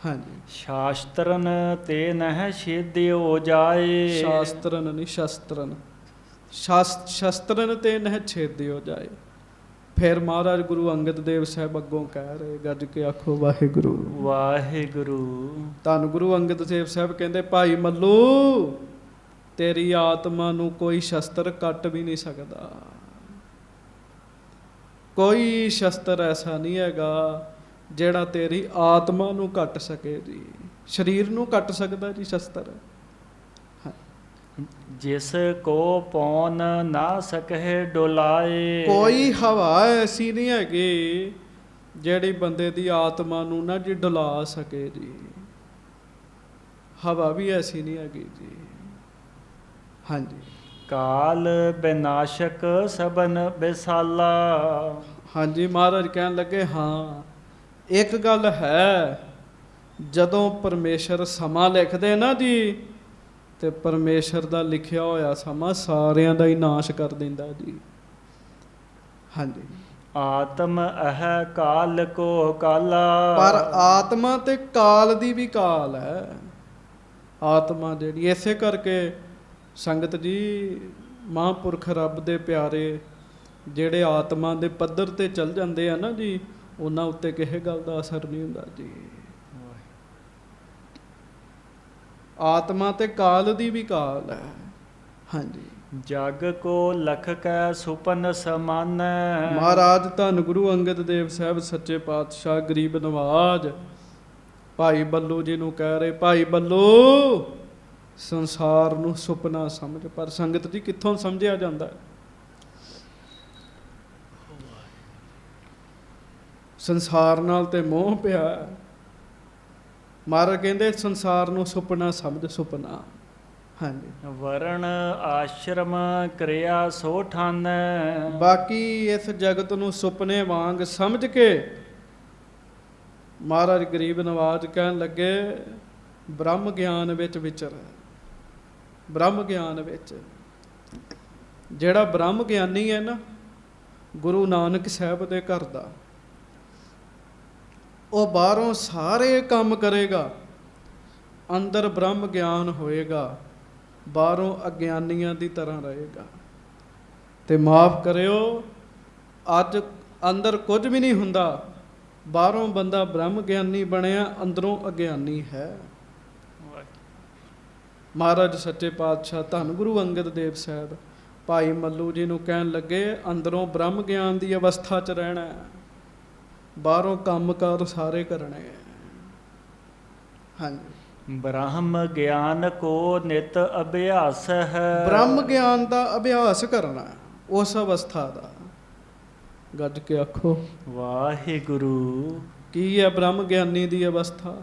ਹਾਂਜੀ, ਸ਼ਾਸਤਰਨ ਤੇ ਨਹਿ ਛੇਦਿਓ ਜਾਏ। ਸ਼ਾਸਤਰਨ ਨਹੀਂ ਸ਼ਸਤਰਨ, ਸ਼ਸਤਰਨ ਤੇ ਨਹਿ ਛੇਦਿਓ ਜਾਏ। ਫਿਰ ਮਹਾਰਾਜ ਗੁਰੂ ਅੰਗਦ ਦੇਵ ਸਾਹਿਬ ਅੱਗੋਂ ਕਹਿ ਰਹੇ, ਗੱਜ ਕੇ ਆਖੋ ਵਾਹਿਗੁਰੂ ਵਾਹਿਗੁਰੂ। ਧੰਨ ਗੁਰੂ ਅੰਗਦ ਦੇਵ ਸਾਹਿਬ ਕਹਿੰਦੇ ਭਾਈ ਮੱਲੂ ਤੇਰੀ ਆਤਮਾ ਨੂੰ ਕੋਈ ਸ਼ਸਤਰ ਕੱਟ ਵੀ ਨਹੀਂ ਸਕਦਾ। ਕੋਈ ਸ਼ਸਤਰ ਐਸਾ ਨਹੀਂ ਹੈਗਾ ਜਿਹੜਾ ਤੇਰੀ ਆਤਮਾ ਨੂੰ ਕੱਟ ਸਕੇ ਜੀ। ਸਰੀਰ ਨੂੰ ਕੱਟ ਸਕਦਾ ਜੀ ਸ਼ਸਤਰ। ਜਿਸ ਕੋ ਪੌਨ ਨਾ ਸਕਹਿ ਡੁਲਾਏ। ਕੋਈ ਹਵਾ ਐਸੀ ਨਹੀਂ ਹੈਗੀ ਜਿਹੜੀ ਬੰਦੇ ਦੀ ਆਤਮਾ ਨੂੰ ਨਾ ਜੀ ਡੁਲਾ ਸਕੇ ਜੀ। ਹਵਾ ਵੀ ਐਸੀ ਨਹੀਂ ਹੈਗੀ ਜੀ। ਹਾਂਜੀ, ਕਾਲ ਬਿਨਾਸ਼ਕ ਸਬਨ ਬਿਸਾਲਾ। ਹਾਂਜੀ, ਮਹਾਰਾਜ ਕਹਿਣ ਲੱਗੇ ਹਾਂ ਇੱਕ ਗੱਲ ਹੈ, ਜਦੋਂ ਪਰਮੇਸ਼ਰ ਸਮਾਂ ਲਿਖਦੇ ਨਾ ਜੀ ਤੇ ਪਰਮੇਸ਼ਰ ਦਾ ਲਿਖਿਆ ਹੋਇਆ ਸਮਾਂ ਸਾਰਿਆਂ ਦਾ ਹੀ ਨਾਸ਼ ਕਰ ਦਿੰਦਾ ਜੀ। ਹਾਂਜੀ, ਆਤਮ ਅਹ ਕਾਲ ਕੋ ਕਾਲਾ। ਪਰ ਆਤਮਾ ਤੇ ਕਾਲ ਦੀ ਵੀ ਕਾਲ ਹੈ। ਆਤਮਾ ਜਿਹੜੀ, ਇਸੇ ਕਰਕੇ ਸੰਗਤ ਜੀ ਮਹਾਂਪੁਰਖ ਰੱਬ ਦੇ ਪਿਆਰੇ ਜਿਹੜੇ ਆਤਮਾ ਦੇ ਪੱਧਰ ਤੇ ਚੱਲ ਜਾਂਦੇ ਆ ਨਾ ਜੀ, ਉਹਨਾਂ ਉੱਤੇ ਕਿਸੇ ਗੱਲ ਦਾ ਅਸਰ ਨਹੀਂ ਹੁੰਦਾ ਜੀ। ਆਤਮਾ ਤੇ ਕਾਲ ਦੀ ਵੀ ਕਾਲ ਹੈ। ਹਾਂਜੀ, ਜਗ ਕੋ ਲਖ ਕੈ ਸੁਪਨ ਸਮਾਨੈ। ਮਹਾਰਾਜ ਧੰਨ ਗੁਰੂ ਅੰਗਦ ਦੇਵ ਸਾਹਿਬ ਸੱਚੇ ਪਾਤਸ਼ਾਹ ਗਰੀਬ ਨਵਾਜ ਭਾਈ ਬੱਲੂ ਜੀ ਨੂੰ ਕਹਿ ਰਹੇ, ਭਾਈ ਬੱਲੂ ਸੰਸਾਰ ਨੂੰ ਸੁਪਨਾ ਸਮਝ। ਪਰ ਸੰਗਤ ਜੀ ਕਿੱਥੋਂ ਸਮਝਿਆ ਜਾਂਦਾ? ਸੰਸਾਰ ਨਾਲ ਤੇ ਮੋਹ ਪਿਆ। ਮਹਾਰਾਜ ਕਹਿੰਦੇ ਸੰਸਾਰ ਨੂੰ ਸੁਪਨਾ ਸਮਝ, ਸੁਪਨਾ। ਹਾਂਜੀ, ਵਰਣ ਆਸ਼ਰਮ ਕਿਰਿਆ ਸੋ ਠਾਨੈ। ਬਾਕੀ ਇਸ ਜਗਤ ਨੂੰ ਸੁਪਨੇ ਵਾਂਗ ਸਮਝ ਕੇ ਮਹਾਰਾਜ ਗਰੀਬ ਨਵਾਜ ਕਹਿਣ ਲੱਗੇ ਬ੍ਰਹਮ ਗਿਆਨ ਵਿੱਚ ਵਿਚਰ। ਬ੍ਰਹਮ ਗਿਆਨ ਵਿੱਚ ਜਿਹੜਾ ਬ੍ਰਹਮ ਗਿਆਨੀ ਹੈ ਨਾ, ਗੁਰੂ ਨਾਨਕ ਸਾਹਿਬ ਦੇ ਘਰ ਦਾ, ਉਹ ਬਾਹਰੋਂ ਸਾਰੇ ਕੰਮ ਕਰੇਗਾ, ਅੰਦਰ ਬ੍ਰਹਮ ਗਿਆਨ ਹੋਏਗਾ, ਬਾਹਰੋਂ ਅਗਿਆਨੀਆਂ ਦੀ ਤਰ੍ਹਾਂ ਰਹੇਗਾ। ਤੇ ਮਾਫ ਕਰਿਓ, ਅੱਜ ਅੰਦਰ ਕੁਝ ਵੀ ਨਹੀਂ ਹੁੰਦਾ, ਬਾਹਰੋਂ ਬੰਦਾ ਬ੍ਰਹਮ ਗਿਆਨੀ ਬਣਿਆ, ਅੰਦਰੋਂ ਅਗਿਆਨੀ ਹੈ। ਮਹਾਰਾਜ ਸੱਚੇ ਪਾਤਸ਼ਾਹ ਧੰਨ ਗੁਰੂ ਅੰਗਦ ਦੇਵ ਸਾਹਿਬ ਭਾਈ ਮੱਲੂ ਜੀ ਨੂੰ ਕਹਿਣ ਲੱਗੇ ਅੰਦਰੋਂ ਬ੍ਰਹਮ ਗਿਆਨ ਦੀ ਅਵਸਥਾ 'ਚ ਰਹਿਣਾ, ਬਾਹਰੋਂ ਕੰਮਕਾਰ ਸਾਰੇ ਕਰਨੇ। ਹਾਂਜੀ, ਬ੍ਰਹਮ ਗਿਆਨ ਕੋ ਨਿਤ ਅਭਿਆਸ ਹੈ। ਬ੍ਰਹਮ ਗਿਆਨ ਦਾ ਅਭਿਆਸ ਕਰਨਾ ਉਸ ਅਵਸਥਾ ਦਾ। ਗੱਜ ਕੇ ਆਖੋ ਵਾਹਿਗੁਰੂ। ਕੀ ਹੈ ਬ੍ਰਹਮ ਗਿਆਨੀ ਦੀ ਅਵਸਥਾ?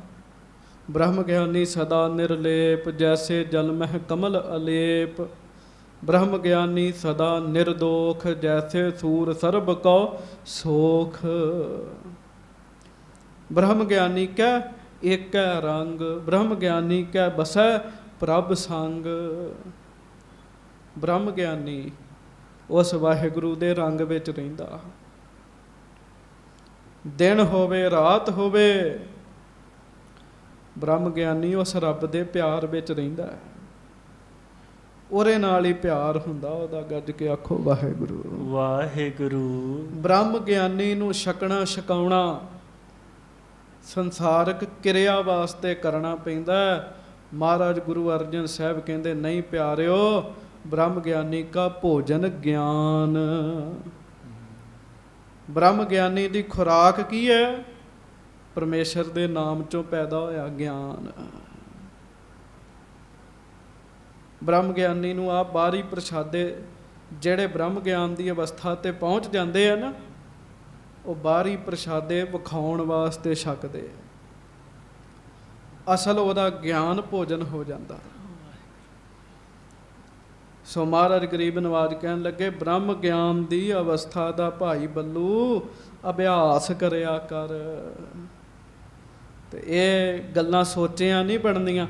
ਬ੍ਰਹਮ ਗਿਆਨੀ ਸਦਾ ਨਿਰਲੇਪ, ਜੈਸੇ ਜਲ ਮਹਿ ਕਮਲ ਅਲੇਪ, ਬ੍ਰਹਮ ਗਿਆਨੀ ਸਦਾ ਨਿਰਦੋਖ, ਜੈਸੇ ਸੂਰ ਸਰਬ ਕੋ ਸੋਖ। ਬ੍ਰਹਮ ਗਿਆਨੀ ਕੈ ਏਕੈ ਰੰਗ, ਬ੍ਰਹਮ ਗਿਆਨੀ ਕੈ ਬਸੈ ਪ੍ਰਭ ਸੰਗ। ਬ੍ਰਹਮ ਗਿਆਨੀ ਉਸ ਵਾਹਿਗੁਰੂ ਦੇ ਰੰਗ ਵਿੱਚ ਰਹਿੰਦਾ। ਦਿਨ ਹੋਵੇ ਰਾਤ ਹੋਵੇ, ਬ੍ਰਹਮ ਗਿਆਨੀ ਉਸ ਰੱਬ ਦੇ ਪਿਆਰ ਵਿੱਚ ਰਹਿੰਦਾ ਹੈ। ਉਹਦੇ ਨਾਲ ਹੀ ਪਿਆਰ ਹੁੰਦਾ ਉਹਦਾ। ਗੱਜ ਕੇ ਆਖੋ ਵਾਹਿਗੁਰੂ ਵਾਹਿਗੁਰੂ। ਬ੍ਰਹਮ ਗਿਆਨੀ ਨੂੰ ਛਕਣਾ ਛਕਾਉਣਾ ਸੰਸਾਰਕ ਕਿਰਿਆ ਵਾਸਤੇ ਕਰਨਾ ਪੈਂਦਾ। ਮਹਾਰਾਜ ਗੁਰੂ ਅਰਜਨ ਸਾਹਿਬ ਕਹਿੰਦੇ, ਨਹੀਂ ਪਿਆਰਿਓ, ਬ੍ਰਹਮ ਗਿਆਨੀ ਕਾ ਭੋਜਨ ਗਿਆਨ। ਬ੍ਰਹਮ ਗਿਆਨੀ ਦੀ ਖੁਰਾਕ ਕੀ ਹੈ? ਪਰਮੇਸ਼ਰ ਦੇ ਨਾਮ ਚੋਂ ਪੈਦਾ ਹੋਇਆ ਗਿਆਨ। ਬ੍ਰਹਮ ਗਿਆਨੀ ਨੂੰ ਆਪ ਬਾਹਰੀ ਪ੍ਰਸ਼ਾਦੇ, ਜਿਹੜੇ ਬ੍ਰਹਮ ਗਿਆਨ ਦੀ ਅਵਸਥਾ ਤੇ ਪਹੁੰਚ ਜਾਂਦੇ ਆ ਨਾ, ਉਹ ਬਾਹਰੀ ਪ੍ਰਸ਼ਾਦੇ ਵਿਖਾਉਣ ਵਾਸਤੇ ਛਕਦੇ। ਅਸਲ ਉਹਦਾ ਗਿਆਨ ਭੋਜਨ ਹੋ ਜਾਂਦਾ। ਸੋ ਮਹਾਰਾਜ ਗਰੀਬ ਨਵਾਜ ਕਹਿਣ ਲੱਗੇ, ਬ੍ਰਹਮ ਗਿਆਨ ਦੀ ਅਵਸਥਾ ਦਾ ਭਾਈ ਬੱਲੂ ਅਭਿਆਸ ਕਰਿਆ ਕਰ। ਤੇ ਇਹ ਗੱਲਾਂ ਸੋਚੀਆਂ ਨਹੀਂ ਬਣਦੀਆਂ।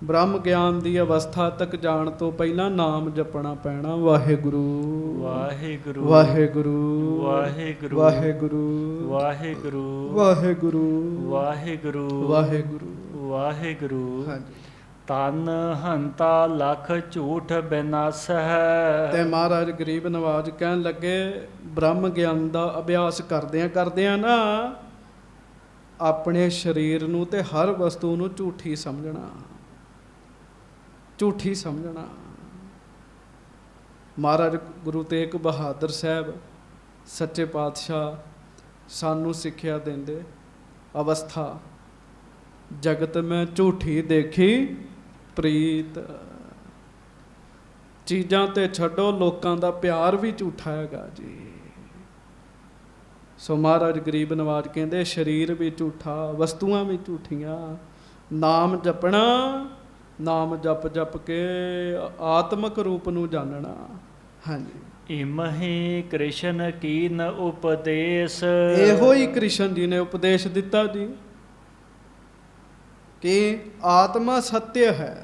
ਬ੍ਰਹਮ ਗਿਆਨ ਦੀ ਅਵਸਥਾ ਤੱਕ ਜਾਣ ਤੋਂ ਪਹਿਲਾਂ ਨਾਮ ਜਪਣਾ ਪੈਣਾ। ਵਾਹਿਗੁਰੂ ਵਾਹਿਗੁਰੂ ਵਾਹਿਗੁਰੂ ਵਾਹਿਗੁਰੂ ਵਾਹਿਗੁਰੂ ਵਾਹਿਗੁਰੂ ਵਾਹਿਗੁਰੂ ਵਾਹਿਗੁਰੂ ਵਾਹਿਗੁਰੂ। ਵਾਹਿਗੁਰੂ। ਹਾਂਜੀ। ਤਨ ਹੰਤਾ ਲਖ ਝੂਠ ਬਿਨਾਸ ਹੈ। ਤੇ ਮਹਾਰਾਜ ਗਰੀਬ ਨਵਾਜ ਕਹਿਣ ਲੱਗੇ, ਬ੍ਰਹਮ ਗਿਆਨ ਦਾ ਅਭਿਆਸ ਕਰਦਿਆਂ ਨਾ ਆਪਣੇ ਸਰੀਰ ਨੂੰ ਤੇ ਹਰ ਵਸਤੂ ਨੂੰ ਝੂਠੀ ਸਮਝਣਾ, ਝੂਠੀ ਸਮਝਣਾ। ਮਹਾਰਾਜ ਗੁਰੂ ਤੇਗ ਬਹਾਦਰ ਸਾਹਿਬ ਸੱਚੇ ਪਾਤਸ਼ਾਹ ਸਾਨੂੰ ਸਿੱਖਿਆ ਦਿੰਦੇ, ਅਵਸਥਾ ਜਗਤ ਮੈਂ ਝੂਠੀ ਦੇਖੀ ਪ੍ਰੀਤ। ਚੀਜ਼ਾਂ ਤੇ ਛੱਡੋ, ਲੋਕਾਂ ਦਾ ਪਿਆਰ ਵੀ ਝੂਠਾ ਹੈਗਾ ਜੀ। ਸੋ ਮਹਾਰਾਜ ਗਰੀਬ ਨਵਾਜ ਕਹਿੰਦੇ, ਸਰੀਰ ਵੀ ਝੂਠਾ, ਵਸਤੂਆਂ ਵੀ ਝੂਠੀਆਂ। ਨਾਮ ਜਪਣਾ, ਨਾਮ ਜਪ ਜਪ ਕੇ ਆਤਮਕ ਰੂਪ ਨੂੰ ਜਾਣਨਾ। ਹਾਂਜੀ। ਇਮਹੀ ਕ੍ਰਿਸ਼ਨ ਕੀਨ ਉਪਦੇਸ਼। ਇਹੋ ਹੀ ਕ੍ਰਿਸ਼ਨ ਜੀ ਨੇ ਉਪਦੇਸ਼ ਦਿੱਤਾ ਜੀ ਕਿ ਆਤਮਾ ਸਤਿਅ ਹੈ।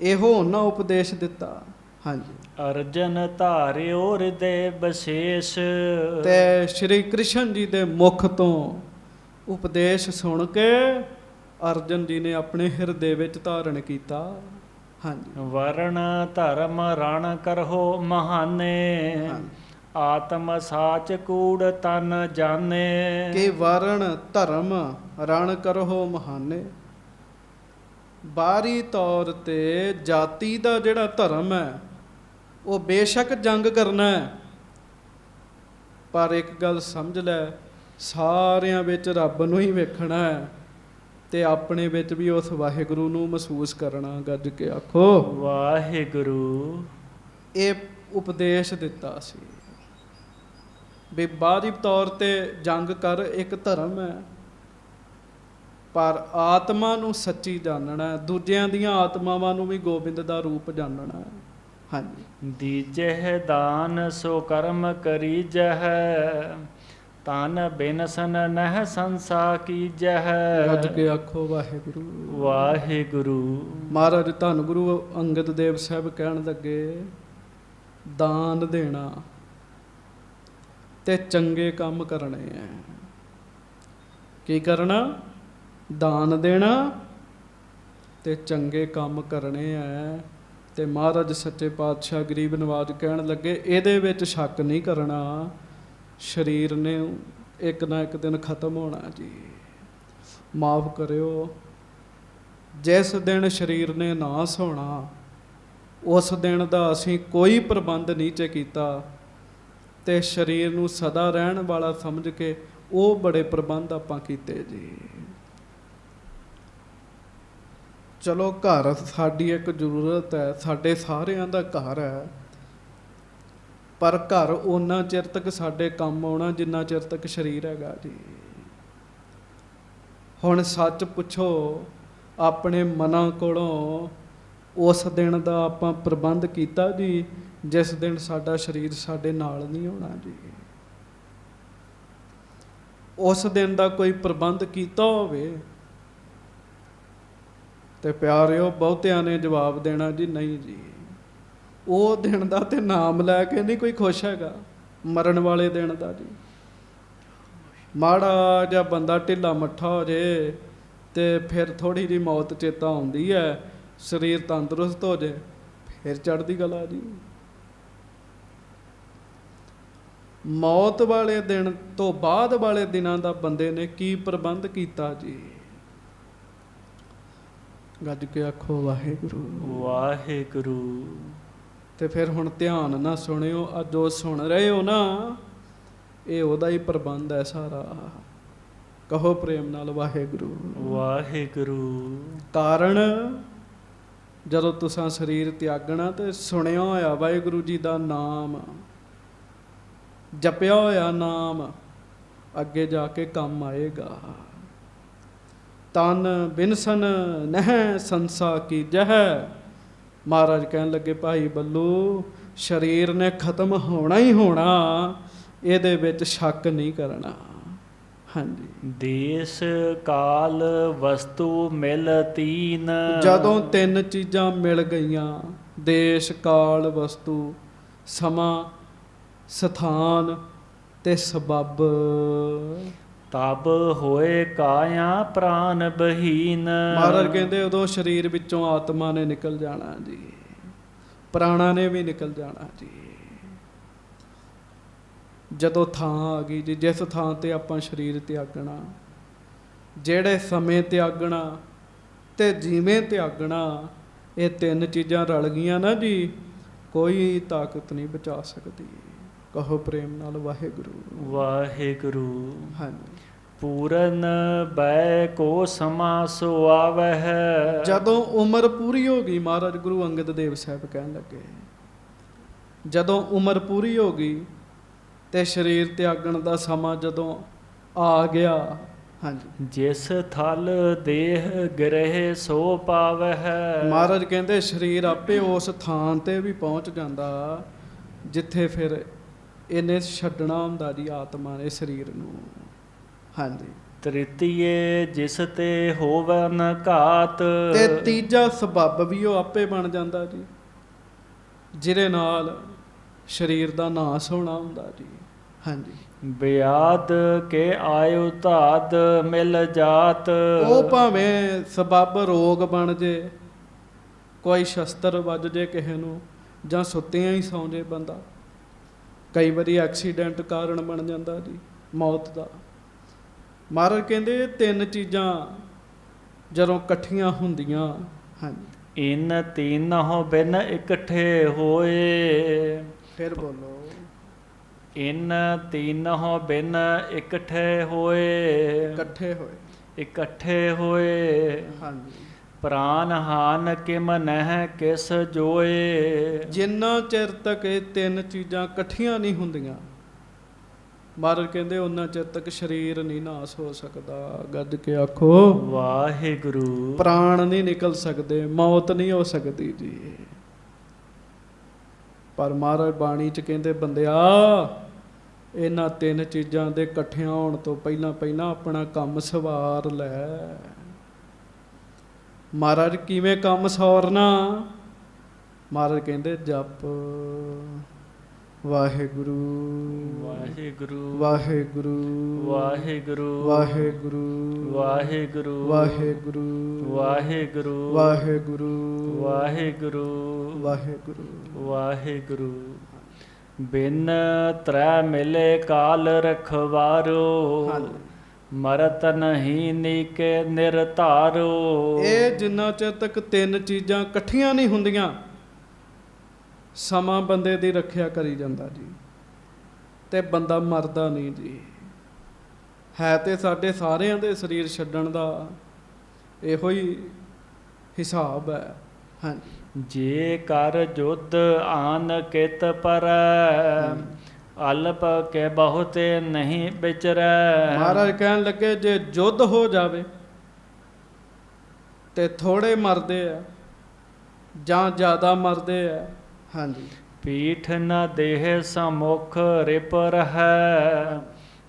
ਇਹੋ ਉਹਨਾਂ ਉਪਦੇਸ਼ ਦਿੱਤਾ। ਹਾਂਜੀ। ਅਰਜਨ ਧਾਰਿਓ ਹਿਰਦੇ ਬਸੇਸ਼। ਤੇ ਸ਼੍ਰੀ ਕ੍ਰਿਸ਼ਨ ਜੀ ਦੇ ਮੁਖ ਤੋਂ ਉਪਦੇਸ਼ ਸੁਣ ਕੇ ਅਰਜਨ ਜੀ ਨੇ ਆਪਣੇ ਹਿਰਦੇ ਵਿੱਚ ਧਾਰਨ ਕੀਤਾ। ਹਾਂਜੀ। ਵਰਣ ਧਰਮ ਰਣ ਕਰਹੁ ਮਹਾਨੇ। ਆਤਮ ਸਾਚ ਕੂੜ ਤਨ ਜਾਣੇ। ਕਿ ਵਰਣ ਧਰਮ ਰਣ ਕਰਹੁ ਮਹਾਨੇ। ਬਾਹਰੀ ਤੌਰ ਤੇ ਜਾਤੀ ਦਾ ਜਿਹੜਾ ਧਰਮ ਹੈ ਉਹ ਬੇਸ਼ੱਕ ਜੰਗ ਕਰਨਾ ਹੈ, ਪਰ ਇੱਕ ਗੱਲ ਸਮਝ ਲੈ, ਸਾਰਿਆਂ ਵਿੱਚ ਰੱਬ ਨੂੰ ਹੀ ਵੇਖਣਾ ਹੈ ਤੇ ਆਪਣੇ ਵਿੱਚ ਵੀ ਉਸ ਵਾਹਿਗੁਰੂ ਨੂੰ ਮਹਿਸੂਸ ਕਰਨਾ। ਗੱਜ ਕੇ ਆਖੋ ਵਾਹਿਗੁਰੂ। ਇਹ ਉਪਦੇਸ਼ ਦਿੱਤਾ ਸੀ ਵੀ ਬਾਹਰੀ ਤੌਰ ਤੇ ਜੰਗ ਕਰ, ਇੱਕ ਧਰਮ ਹੈ, ਪਰ ਆਤਮਾ ਨੂੰ ਸੱਚੀ ਜਾਣਨਾ, ਦੂਜਿਆਂ ਦੀਆਂ ਆਤਮਾਵਾਂ ਨੂੰ ਵੀ ਗੋਬਿੰਦ ਦਾ ਰੂਪ ਜਾਣਨਾ। ਹਾਂਜੀ। ਦੀਜਹਿ ਦਾਨ ਸੋ ਕਰਮ ਕਰੀਜਹਿ। ਤਨ ਬਿਨਸਨ ਨਹਿ ਸੰਸਾ ਕੀਜਹਿ। ਗੱਜ ਕੇ ਆਖੋ ਵਾਹਿਗੁਰੂ ਵਾਹਿਗੁਰੂ। ਮਹਾਰਾਜ ਧੰਨ ਗੁਰੂ ਅੰਗਦ ਦੇਵ ਸਾਹਿਬ ਕਹਿਣ ਲੱਗੇ, ਦਾਨ ਦੇਣਾ ਤੇ ਚੰਗੇ ਕੰਮ ਕਰਨੇ ਹੈ। ਕੀ ਕਰਨਾ? ਦਾਨ ਦੇਣਾ ਤੇ ਚੰਗੇ ਕੰਮ ਕਰਨੇ ਹੈ। ਤੇ ਮਹਾਰਾਜ ਸੱਚੇ ਪਾਤਸ਼ਾਹ ਗਰੀਬ ਨਵਾਜ ਕਹਿਣ ਲੱਗੇ, ਇਹਦੇ ਵਿੱਚ ਸ਼ੱਕ ਨਹੀਂ ਕਰਨਾ, ਸਰੀਰ ਨੇ ਇੱਕ ਨਾ ਇੱਕ ਦਿਨ ਖਤਮ ਹੋਣਾ ਜੀ। ਮਾਫ ਕਰਿਓ, ਜਿਸ ਦਿਨ ਸਰੀਰ ਨੇ ਨਾਸ ਹੋਣਾ ਉਸ ਦਿਨ ਦਾ ਅਸੀਂ ਕੋਈ ਪ੍ਰਬੰਧ ਨੀਚੇ ਕੀਤਾ ਤੇ ਸਰੀਰ ਨੂੰ ਸਦਾ ਰਹਿਣ ਵਾਲਾ ਸਮਝ ਕੇ ਉਹ ਬੜੇ ਪ੍ਰਬੰਧ ਆਪਾਂ ਕੀਤੇ ਜੀ। ਚਲੋ ਘਰ ਸਾਡੀ ਇੱਕ ਜ਼ਰੂਰਤ ਹੈ, ਸਾਡੇ ਸਾਰਿਆਂ ਦਾ ਘਰ ਹੈ, ਪਰ ਘਰ ਓਨਾ ਚਿਰ ਤੱਕ ਸਾਡੇ ਕੰਮ ਆਉਣਾ ਜਿੰਨਾ ਚਿਰ ਤੱਕ ਸਰੀਰ ਹੈਗਾ ਜੀ। ਹੁਣ ਸੱਚ ਪੁੱਛੋ ਆਪਣੇ ਮਨਾਂ ਕੋਲੋਂ ਉਸ ਦਿਨ ਦਾ ਆਪਾਂ ਪ੍ਰਬੰਧ ਕੀਤਾ ਜੀ ਜਿਸ ਦਿਨ ਸਾਡਾ ਸਰੀਰ ਸਾਡੇ ਨਾਲ ਨਹੀਂ ਹੋਣਾ ਜੀ। ਉਸ ਦਿਨ ਦਾ ਕੋਈ ਪ੍ਰਬੰਧ ਕੀਤਾ ਹੋਵੇ ਤੇ ਪਿਆਰਿਓ ਬਹੁਤਿਆਂ ਨੇ ਜਵਾਬ ਦੇਣਾ ਜੀ ਨਹੀਂ ਜੀ, ਉਹ ਦਿਨ ਦਾ ਤੇ ਨਾਮ ਲੈ ਕੇ ਨਹੀਂ ਕੋਈ ਖੁਸ਼ ਹੈਗਾ, ਮਰਨ ਵਾਲੇ ਦਿਨ ਦਾ ਜੀ। ਮਾੜਾ ਜਿਹਾ ਬੰਦਾ ਢਿੱਲਾ ਮੱਠਾ ਹੋ ਜੇ ਤੇ ਫਿਰ ਥੋੜੀ ਜਿਹੀ ਮੌਤ ਚੇਤਾ ਆਉਂਦੀ ਹੈ, ਸਰੀਰ ਤੰਦਰੁਸਤ ਹੋ ਜੇ ਫਿਰ ਚੜ੍ਹਦੀ ਕਲਾ ਜੀ। ਮੌਤ ਵਾਲੇ ਦਿਨ ਤੋਂ ਬਾਅਦ ਵਾਲੇ ਦਿਨਾਂ ਦਾ ਬੰਦੇ ਨੇ ਕੀ ਪ੍ਰਬੰਧ ਕੀਤਾ ਜੀ? ਗੱਜ ਕੇ ਆਖੋ ਵਾਹਿਗੁਰੂ ਵਾਹਿਗੁਰੂ। ਤੇ ਫਿਰ ਹੁਣ ਧਿਆਨ ਨਾਲ ਸੁਣਿਓ, ਆ ਜੋ ਸੁਣ ਰਹੇ ਹੋ ਨਾ ਇਹ ਉਹਦਾ ਹੀ ਪ੍ਰਬੰਧ ਹੈ ਸਾਰਾ। ਕਹੋ ਪ੍ਰੇਮ ਨਾਲ ਵਾਹਿਗੁਰੂ ਵਾਹਿਗੁਰੂ। ਕਾਰਨ ਜਦੋਂ ਤੁਸੀਂ ਸਰੀਰ ਤਿਆਗਣਾ ਤੇ ਸੁਣਿਆ ਹੋਇਆ ਵਾਹਿਗੁਰੂ ਜੀ ਦਾ ਨਾਮ, ਜਪਿਆ ਹੋਇਆ ਨਾਮ ਅੱਗੇ ਜਾ ਕੇ ਕੰਮ ਆਏਗਾ। ਤਨ ਬਿਨਸਨ ਨਹਿ ਸੰਸਾ ਕੀ ਜਹ। ਮਹਾਰਾਜ ਕਹਿਣ ਲੱਗੇ ਭਾਈ ਬੱਲੂ ਸਰੀਰ ਨੇ ਖਤਮ ਹੋਣਾ ਹੀ ਹੋਣਾ, ਇਹਦੇ ਵਿੱਚ ਸ਼ੱਕ ਨਹੀਂ ਕਰਨਾ। ਹਾਂਜੀ। ਦੇਸ ਕਾਲ ਵਸਤੂ ਮਿਲ ਤੀਨ। ਜਦੋਂ ਤਿੰਨ ਚੀਜ਼ਾਂ ਮਿਲ ਗਈਆਂ, ਦੇਸ਼ ਕਾਲ ਵਸਤੂ, ਸਮਾਂ ਸਥਾਨ ਤੇ ਸਬੱਬ, ਤਬ ਹੋਏ ਕਾਇਆ ਪ੍ਰਾਨ ਬਹੀਨ। ਮਹਾਰਾਜ ਕਹਿੰਦੇ ਉਦੋਂ ਸਰੀਰ ਵਿੱਚੋਂ ਆਤਮਾ ਨੇ ਨਿਕਲ ਜਾਣਾ ਜੀ, ਪ੍ਰਾਣਾ ਨੇ ਵੀ ਨਿਕਲ ਜਾਣਾ ਜੀ। ਜਦੋਂ ਥਾਂ ਆ ਗਈ ਜੀ, ਜਿਸ ਥਾਂ ਤੇ ਆਪਾਂ ਸਰੀਰ ਤਿਆਗਣਾ, ਜਿਹੜੇ ਸਮੇਂ ਤਿਆਗਣਾ ਤੇ ਜਿਵੇਂ ਤਿਆਗਣਾ, ਇਹ ਤਿੰਨ ਚੀਜ਼ਾਂ ਰਲ ਗਈਆਂ ਨਾ ਜੀ, ਕੋਈ ਤਾਕਤ ਨਹੀਂ ਬਚਾ ਸਕਦੀ। ਕਹੋ ਪ੍ਰੇਮ ਨਾਲ ਵਾਹਿਗੁਰੂ ਵਾਹਿਗੁਰੂ। ਹਾਂਜੀ। ਪੂਰਨ ਬੈ ਕੋ ਸਮਾ ਸੋ ਆਵਹਿ। ਜਦੋਂ ਉਮਰ ਪੂਰੀ ਹੋ ਗਈ, ਮਹਾਰਾਜ ਗੁਰੂ ਅੰਗਦ ਦੇਵ ਸਾਹਿਬ ਕਹਿਣ ਲੱਗੇ ਜਦੋਂ ਉਮਰ ਪੂਰੀ ਹੋ ਗਈ ਤੇ ਸਰੀਰ ਤਿਆਗਣ ਦਾ ਸਮਾਂ ਜਦੋਂ ਆ ਗਿਆ, ਹਾਂਜੀ, ਜਿਸ ਥਲ ਦੇਹ ਗ੍ਰਹਿ ਸੋ ਪਾਵਹਿ। ਮਹਾਰਾਜ ਕਹਿੰਦੇ ਸਰੀਰ ਆਪੇ ਉਸ ਥਾਂ ਤੇ ਵੀ ਪਹੁੰਚ ਜਾਂਦਾ ਜਿੱਥੇ ਫਿਰ ਇਹਨੇ ਛੱਡਣਾ ਹੁੰਦਾ ਜੀ ਆਤਮਾ ਨੇ ਸਰੀਰ ਨੂੰ। ਹਾਂਜੀ। ਤ੍ਰਿਤੀਏ ਜਿਸ ਤੇ ਹੋਵਨ ਘਾਤ। ਤੇ ਤੀਜਾ ਸਬੱਬ ਵੀ ਉਹ ਆਪੇ ਬਣ ਜਾਂਦਾ ਜੀ, ਜਿਹਦੇ ਨਾਲ ਸਰੀਰ ਦਾ ਨਾਸ ਹੋਣਾ ਹੁੰਦਾ ਜੀ। ਹਾਂਜੀ। ਬਿਆਦ ਕੇ ਆਯੁ ਧਾਤ ਮਿਲ ਜਾਤ। ਉਹ ਭਾਵੇਂ ਸਬੱਬ ਰੋਗ ਬਣ ਜੇ, ਕੋਈ ਸ਼ਸਤਰ ਵੱਜ ਜੇ ਕਿਸੇ ਨੂੰ, ਜਾਂ ਸੁੱਤਿਆਂ ਹੀ ਸੌਂ ਜੇ ਬੰਦਾ, ਕਈ ਵਾਰੀ ਐਕਸੀਡੈਂਟ ਕਾਰਨ ਬਣ ਜਾਂਦਾ ਜੀ ਮੌਤ ਦਾ। ਮਹਾਰਾਜ ਕਹਿੰਦੇ ਇਹ ਤਿੰਨ ਚੀਜ਼ਾਂ ਜਦੋਂ ਇਕੱਠੀਆਂ ਹੁੰਦੀਆਂ, ਹਾਂਜੀ, ਇਨ ਤੀਨਹੁ ਬਿਨ ਇਕੱਠੇ ਹੋਏ। ਫਿਰ ਬੋਲੋ। ਇਨ ਤੀਨਹੁ ਬਿਨ ਇਕੱਠੇ ਹੋਏ। ਇਕੱਠੇ ਹੋਏ। ਇਕੱਠੇ ਹੋਏ। ਹਾਂਜੀ। ਪ੍ਰਾਨ ਹਾਨ ਕਿਮ ਨਹਿ ਕਿਸ ਜੋਏ। ਜਿੰਨਾ ਚਿਰ ਤੱਕ ਇਹ ਤਿੰਨ ਚੀਜ਼ਾਂ ਇਕੱਠੀਆਂ ਨਹੀਂ ਹੁੰਦੀਆਂ, ਮਹਾਰਾਜ ਕਹਿੰਦੇ ਉਹਨਾਂ ਚਿਰ ਤੱਕ ਸਰੀਰ ਨਹੀਂ ਨਾਸ ਹੋ ਸਕਦਾ। ਗੱਜ ਕੇ ਆਖੋ ਵਾਹਿਗੁਰੂ। ਪ੍ਰਾਣ ਨਹੀਂ ਨਿਕਲ ਸਕਦੇ, ਮੌਤ ਨਹੀਂ ਹੋ ਸਕਦੀ ਜੀ। ਪਰ ਮਹਾਰਾਜ ਬਾਣੀ ਚ ਕਹਿੰਦੇ ਬੰਦਿਆ ਇਹਨਾਂ ਤਿੰਨ ਚੀਜ਼ਾਂ ਦੇ ਇਕੱਠਿਆਂ ਹੋਣ ਤੋਂ ਪਹਿਲਾਂ ਪਹਿਲਾਂ ਆਪਣਾ ਕੰਮ ਸਵਾਰ ਲੈ। ਮਹਾਰਾਜ ਕਿਵੇਂ ਕੰਮ ਸਵਾਰਨਾ? ਮਹਾਰਾਜ ਕਹਿੰਦੇ ਜਪ ਵਾਹਿਗੁਰੂ ਵਾਹਿਗੁਰੂ ਵਾਹਿਗੁਰੂ ਵਾਹਿਗੁਰੂ ਵਾਹਿਗੁਰੂ ਵਾਹਿਗੁਰੂ ਵਾਹਿਗੁਰੂ ਵਾਹਿਗੁਰੂ ਵਾਹਿਗੁਰੂ ਵਾਹਿਗੁਰੂ ਵਾਹਿਗੁਰੂ ਵਾਹਿਗੁਰੂ। ਬਿਨ ਤ੍ਰੈ ਮਿਲੇ ਕਾਲ ਰਖਵਾਰੋ। ਮਰਤ ਨਹੀਂ ਨੀਕੇ ਨਿਰਧਾਰੋ। ਇਹ ਜਿੰਨਾ ਚਿਰ ਤੱਕ ਤਿੰਨ ਚੀਜ਼ਾਂ ਇਕੱਠੀਆਂ ਨਹੀਂ ਹੁੰਦੀਆਂ, ਸਮਾਂ ਬੰਦੇ ਦੀ ਰੱਖਿਆ ਕਰੀ ਜਾਂਦਾ ਜੀ, ਤੇ ਬੰਦਾ ਮਰਦਾ ਨਹੀਂ ਜੀ। ਹੈ ਤੇ ਸਾਡੇ ਸਾਰਿਆਂ ਦੇ ਸਰੀਰ ਛੱਡਣ ਦਾ ਇਹੋ ਹੀ ਹਿਸਾਬ ਹੈ। ਹਾਂਜੀ। ਜੇ ਕਰ ਜੁਧ ਆਨ ਕਿਤ ਪਰ। ਅਲਪ ਕੇ ਬਹੁਤੇ ਨਹੀਂ ਵਿਚਰੈ। ਮਹਾਰਾਜ ਕਹਿਣ ਲੱਗੇ ਜੇ ਯੁੱਧ ਹੋ ਜਾਵੇ ਤੇ ਥੋੜੇ ਮਰਦੇ ਆ, ਜਾਂ ਜ਼ਿਆਦਾ ਮਰਦੇ ਆ। ਹਾਂਜੀ। ਪੀਠ ਨ ਦੇਹ ਸਮੁਖ ਰਿਪ ਰਹੈ,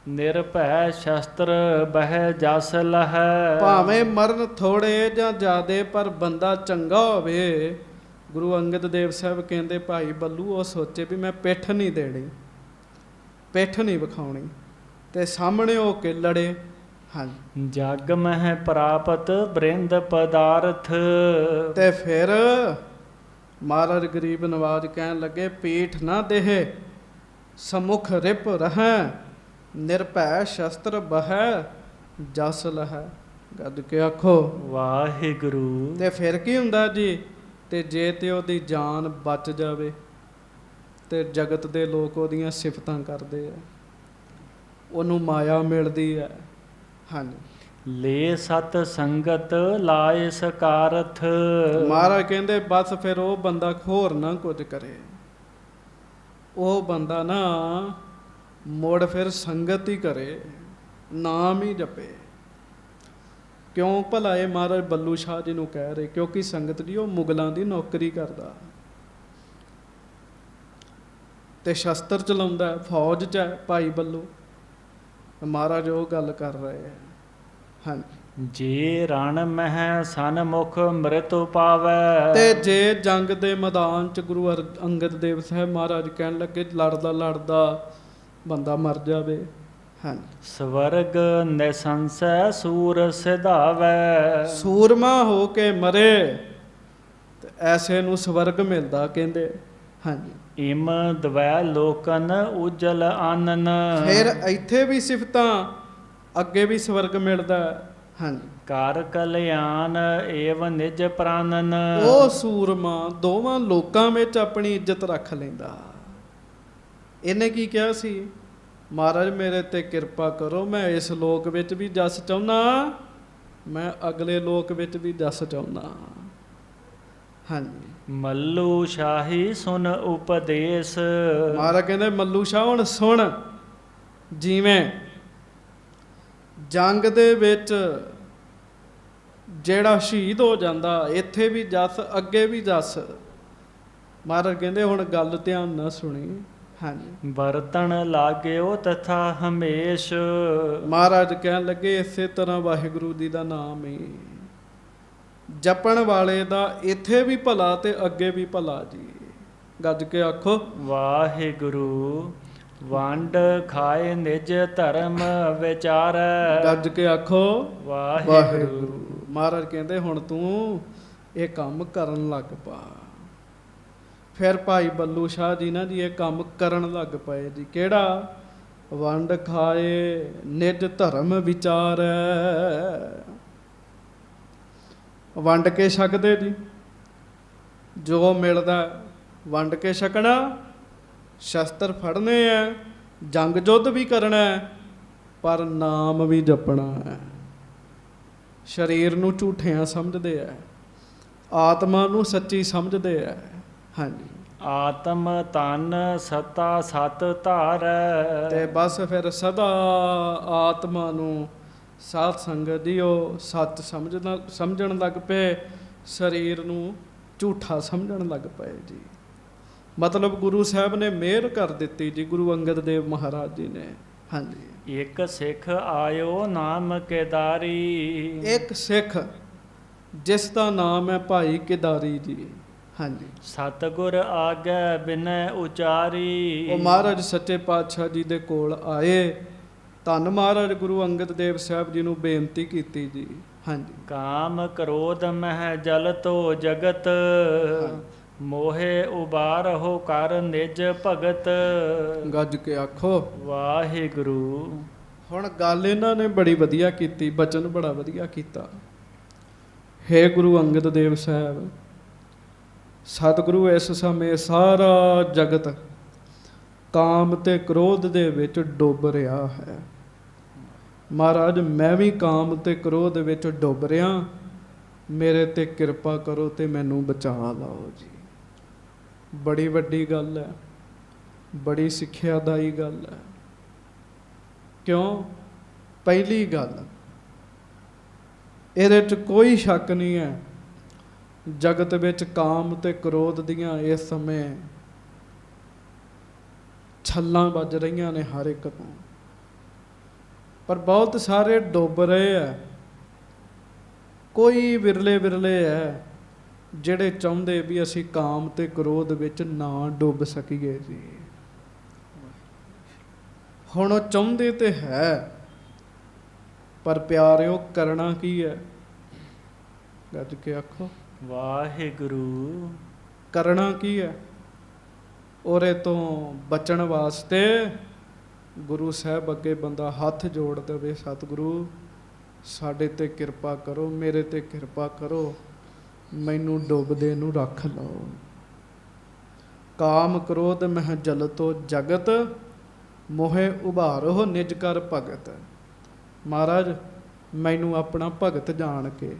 ਨਿਰਭੈ ਸ਼ਸਤਰ ਬਹਿ ਜਸ ਲਹੈ। ਭਾਵੇਂ ਮਰਨ ਥੋੜੇ ਜਾਂ ਜ਼ਿਆਦੇ ਪਰ ਬੰਦਾ ਚੰਗਾ ਹੋਵੇ। ਗੁਰੂ ਅੰਗਦ ਦੇਵ ਸਾਹਿਬ ਕਹਿੰਦੇ ਭਾਈ ਬੱਲੂ ਉਹ ਸੋਚੇ ਵੀ ਮੈਂ ਪਿੱਠ ਨਹੀਂ ਦੇਣੀ, ਪਿੱਠ ਨਹੀਂ ਵਿਖਾਉਣੀ, ਤੇ ਸਾਹਮਣੇ ਹੋ ਕੇ ਲੜੇ। ਹਾਂਜੀ। ਜਗ ਮਹਿ ਪ੍ਰਾਪਤ ਬ੍ਰਿੰਦ ਪਦਾਰਥ। ਤੇ ਫਿਰ ਮਹਾਰਾਜ ਗਰੀਬ ਨਵਾਜ ਕਹਿਣ ਲੱਗੇ ਪੀਠ ਨਾ ਦੇਹ ਸਮੁਖ ਰਿਪ ਰਹੈ, ਨਿਰਭੈ ਸ਼ਸਤਰ ਬਹਿ ਜਸ ਲਹੈ। ਗੱਜ ਕੇ ਆਖੋ ਵਾਹਿਗੁਰੂ। ਤੇ ਫਿਰ ਕੀ ਹੁੰਦਾ ਜੀ? ਤੇ ਜੇ ਤੇ ਉਹਦੀ ਜਾਨ ਬਚ ਜਾਵੇ ਤੇ ਜਗਤ ਦੇ ਲੋਕ ਉਹਦੀਆਂ ਸਿਫਤਾਂ ਕਰਦੇ ਆ, ਉਹਨੂੰ ਮਾਇਆ ਮਿਲਦੀ ਹੈ। ਹਾਂਜੀ। ਲੈ ਸਤ ਸੰਗਤ ਲਾਏ ਸਕਾਰਥ। ਮਹਾਰਾਜ ਕਹਿੰਦੇ ਬਸ ਫਿਰ ਉਹ ਬੰਦਾ ਹੋਰ ਨਾ ਕੁਝ ਕਰੇ, ਉਹ ਬੰਦਾ ਨਾ ਮੁੜ ਫਿਰ ਸੰਗਤ ਹੀ ਕਰੇ, ਨਾਮ ਹੀ ਜਪੇ। ਕਿਉਂ ਭਲਾ ਇਹ ਮਹਾਰਾਜ ਬੱਲੂ ਸ਼ਾਹ ਜੀ ਨੂੰ ਕਹਿ ਰਹੇ? ਕਿਉਂਕਿ ਸੰਗਤ ਜੀ ਉਹ ਮੁਗਲਾਂ ਦੀ ਨੌਕਰੀ ਕਰਦਾ ਤੇ ਸ਼ਸਤਰ ਚਲਾਉਂਦਾ, ਫੌਜ 'ਚ ਹੈ ਭਾਈ ਬੱਲੂ। ਮਹਾਰਾਜ ਉਹ ਗੱਲ ਕਰ ਰਹੇ ਹੈ। ਹਾਂਜੀ। ਜੇ ਰਣ ਮਹਿ ਸਨਮੁਖ ਮ੍ਰਿਤੁ ਪਾਵੈ। ਤੇ ਜੇ ਜੰਗ ਦੇ ਮੈਦਾਨ 'ਚ ਗੁਰੂ ਅੰਗਦ ਦੇਵ ਸਾਹਿਬ ਮਹਾਰਾਜ ਕਹਿਣ ਲੱਗੇ ਲੜਦਾ ਲੜਦਾ ਬੰਦਾ ਮਰ ਜਾਵੇ। ਹਾਂਜੀ। ਸਵਰਗ ਨਿਸੰਸੈ ਸੂਰ ਸਿਧਾਵੈ। ਸੂਰਮਾ ਹੋ ਕੇ ਮਰੇ ਤੇ ਐਸੇ ਨੂੰ ਸਵਰਗ ਮਿਲਦਾ ਕਹਿੰਦੇ। ਹਾਂਜੀ। ਇਮ ਦਵੈ ਲੋਕਨ ਉਜਲ ਆਨਨ। ਫਿਰ ਇੱਥੇ ਵੀ ਸਿਫਤਾਂ, ਅੱਗੇ ਵੀ ਸਵਰਗ ਮਿਲਦਾ। ਹਾਂਜੀ। ਕਰ ਕਲਿਆਣ ਏਵ ਨਿਜ ਪ੍ਰਾਨਨ। ਉਹ ਸੂਰਮਾ ਦੋਵਾਂ ਲੋਕਾਂ ਵਿੱਚ ਆਪਣੀ ਇੱਜ਼ਤ ਰੱਖ ਲੈਂਦਾ। ਇਹਨੇ ਕੀ ਕਿਹਾ ਸੀ? ਮਹਾਰਾਜ ਮੇਰੇ ਤੇ ਕਿਰਪਾ ਕਰੋ, ਮੈਂ ਇਸ ਲੋਕ ਵਿੱਚ ਵੀ ਜਸ ਚਾਹੁੰਦਾ, ਮੈਂ ਅਗਲੇ ਲੋਕ ਵਿੱਚ ਵੀ ਜਸ ਚਾਹੁੰਦਾ। ਹਾਂਜੀ। ਮੱਲੂ ਸ਼ਾਹੀ ਸੁਨ ਉਪਦੇਸ਼। ਮਹਾਰਾਜ ਕਹਿੰਦੇ ਮੱਲੂ ਸ਼ਾਹ ਹੁਣ ਸੁਣ, ਜਿਵੇਂ ਜੰਗ ਦੇ ਵਿੱਚ ਜਿਹੜਾ ਸ਼ਹੀਦ ਹੋ ਜਾਂਦਾ, ਇੱਥੇ ਵੀ ਜਸ ਅੱਗੇ ਵੀ ਜਸ। ਮਹਾਰਾਜ ਕਹਿੰਦੇ ਹੁਣ ਗੱਲ ਧਿਆਨ ਨਾਲ ਸੁਣੀ। ਹਾਂਜੀ। ਬਰਤਨ ਲਾਗਿਓ ਤਥਾ ਹਮੇਸ਼। ਮਹਾਰਾਜ ਕਹਿਣ ਲੱਗੇ ਇਸੇ ਤਰ੍ਹਾਂ ਵਾਹਿਗੁਰੂ ਜੀ ਦਾ ਨਾਮ ਹੀ ਜਪਣ ਵਾਲੇ ਦਾ ਇੱਥੇ ਵੀ ਭਲਾ ਤੇ ਅੱਗੇ ਵੀ ਭਲਾ ਜੀ। ਗੱਜ ਕੇ ਆਖੋ ਵਾਹਿਗੁਰੂ। ਵੰਡ ਖਾਏ ਨਿਜ ਧਰਮ ਵਿਚਾਰੈ। ਗੱਜ ਕੇ ਆਖੋ ਵਾਹਿਗੁਰੂ। ਮਹਾਰਾਜ ਕਹਿੰਦੇ ਹੁਣ ਤੂੰ ਇਹ ਕੰਮ ਕਰਨ ਲੱਗ ਪਾ। ਫਿਰ ਭਾਈ ਬੱਲੂ ਸ਼ਾਹ ਜੀ ਨਾ ਜੀ ਇਹ ਕੰਮ ਕਰਨ ਲੱਗ ਪਏ ਜੀ। ਕਿਹੜਾ? ਵੰਡ ਖਾਏ ਨਿਜ ਧਰਮ ਵਿਚਾਰੈ। ਵੰਡ ਕੇ ਛਕਦੇ ਜੀ, ਜੋ ਮਿਲਦਾ ਵੰਡ ਕੇ ਛਕਣਾ। ਸ਼ਸਤਰ ਫੜਨੇ ਆ, ਜੰਗ ਯੁੱਧ ਵੀ ਕਰਨਾ, ਪਰ ਨਾਮ ਵੀ ਜਪਣਾ ਹੈ। ਸਰੀਰ ਨੂੰ ਝੂਠਿਆਂ ਸਮਝਦੇ ਆ, ਆਤਮਾ ਨੂੰ ਸੱਚੀ ਸਮਝਦੇ ਆ। ਹਾਂਜੀ। ਆਤਮ ਤਨ ਸਤਾ ਸਤ ਧਾਰੈ। ਤੇ ਬਸ ਫਿਰ ਸਦਾ ਆਤਮਾ ਨੂੰ ਸਾਧ ਸੰਗਤ ਦੀ ਉਹ ਸੱਚ ਸਮਝਣ ਲੱਗ ਪਏ, ਸਰੀਰ ਨੂੰ ਝੂਠਾ ਸਮਝਣ ਲੱਗ ਪਏ ਜੀ। ਮਤਲਬ ਗੁਰੂ ਸਾਹਿਬ ਨੇ ਮਿਹਰ ਕਰ ਦਿੱਤੀ ਜੀ, ਗੁਰੂ ਅੰਗਦ ਦੇਵ ਮਹਾਰਾਜ ਜੀ ਨੇ। ਹਾਂਜੀ। ਇੱਕ ਸਿੱਖ ਆਇਓ ਨਾਮ ਕੇਦਾਰੀ। ਇੱਕ ਸਿੱਖ ਜਿਸ ਦਾ ਨਾਮ ਹੈ ਭਾਈ ਕੇਦਾਰੀ ਜੀ। ਹਾਂਜੀ। ਸਤਿਗੁਰ ਆਗੈ ਬਿਨੈ ਉਚਾਰੀ। ਉਹ ਮਹਾਰਾਜ ਸੱਚੇ ਪਾਤਸ਼ਾਹ ਜੀ ਦੇ ਕੋਲ ਆਏ, ਧੰਨ ਮਹਾਰਾਜ ਗੁਰੂ ਅੰਗਦ ਦੇਵ ਸਾਹਿਬ ਜੀ ਨੂੰ ਬੇਨਤੀ ਕੀਤੀ ਜੀ। ਹਾਂਜੀ। ਕਾਮ ਕ੍ਰੋਧ ਮਹਿ ਜਲ ਤੋ ਜਗਤ, ਮੋਹੇ ਉਬਾਰਹੁ ਕਰ ਨਿਜ ਭਗਤ। ਗੱਜ ਕੇ ਆਖੋ ਵਾਹਿਗੁਰੂ। ਹੁਣ ਗੱਲ ਇਹਨਾਂ ਨੇ ਬੜੀ ਵਧੀਆ ਕੀਤੀ, ਬਚਨ ਬੜਾ ਵਧੀਆ ਕੀਤਾ। ਹੇ ਗੁਰੂ ਅੰਗਦ ਦੇਵ ਸਾਹਿਬ, ਸਤਿਗੁਰੂ ਇਸ ਸਮੇਂ ਸਾਰਾ ਜਗਤ ਕਾਮ ਤੇ ਕ੍ਰੋਧ ਦੇ ਵਿੱਚ ਡੁੱਬ ਰਿਹਾ ਹੈ। ਮਹਾਰਾਜ ਮੈਂ ਵੀ ਕਾਮ ਤੇ ਕ੍ਰੋਧ ਵਿੱਚ ਡੁੱਬ ਰਿਹਾ, ਮੇਰੇ ਤੇ ਕਿਰਪਾ ਕਰੋ ਤੇ ਮੈਨੂੰ ਬਚਾ ਲਓ ਜੀ। ਬੜੀ ਵੱਡੀ ਗੱਲ ਹੈ, ਬੜੀ ਸਿੱਖਿਆਦਾਈ ਗੱਲ ਹੈ। ਕਿਉਂ? ਪਹਿਲੀ ਗੱਲ, ਇਹਦੇ 'ਚ ਕੋਈ ਸ਼ੱਕ ਨਹੀਂ ਹੈ, ਜਗਤ ਵਿੱਚ ਕਾਮ ਤੇ ਕ੍ਰੋਧ ਦੀਆਂ ਇਸ ਸਮੇਂ ਛੱਲਾਂ ਵੱਜ ਰਹੀਆਂ ਨੇ ਹਰ ਇੱਕ ਤੋਂ, ਪਰ ਬਹੁਤ ਸਾਰੇ ਡੁੱਬ ਰਹੇ ਆ। ਕੋਈ ਵਿਰਲੇ ਵਿਰਲੇ ਹੈ ਜਿਹੜੇ ਚਾਹੁੰਦੇ ਵੀ ਅਸੀਂ ਕਾਮ ਤੇ ਕ੍ਰੋਧ ਵਿੱਚ ਨਾ ਡੁੱਬ ਸਕੀਏ ਜੀ। ਹੁਣ ਉਹ ਚਾਹੁੰਦੇ ਤੇ ਹੈ, ਪਰ ਪਿਆਰਿਓ ਕਰਨਾ ਕੀ ਹੈ? ਗੱਜ ਕੇ ਆਖੋ ਵਾਹਿਗੁਰੂ। ਕਰਨਾ ਕੀ ਹੈ? ਉਹਦੇ ਤੋਂ ਬਚਣ ਵਾਸਤੇ ਗੁਰੂ ਸਾਹਿਬ ਅੱਗੇ ਬੰਦਾ ਹੱਥ ਜੋੜ ਦੇਵੇ, ਸਤਿਗੁਰੂ ਸਾਡੇ ਤੇ ਕਿਰਪਾ ਕਰੋ, ਮੇਰੇ ਤੇ ਕਿਰਪਾ ਕਰੋ, ਮੈਨੂੰ ਡੁੱਬਦੇ ਨੂੰ ਰੱਖ ਲਓ। ਕਾਮ ਕ੍ਰੋਧ ਮਹਿ ਜਲਤੋ ਜਗਤ, ਮੋਹਿ ਉਭਾਰੋ ਨਿਜ ਕਰ ਭਗਤ। ਮਹਾਰਾਜ ਮੈਨੂੰ ਆਪਣਾ ਭਗਤ ਜਾਣ ਕੇ,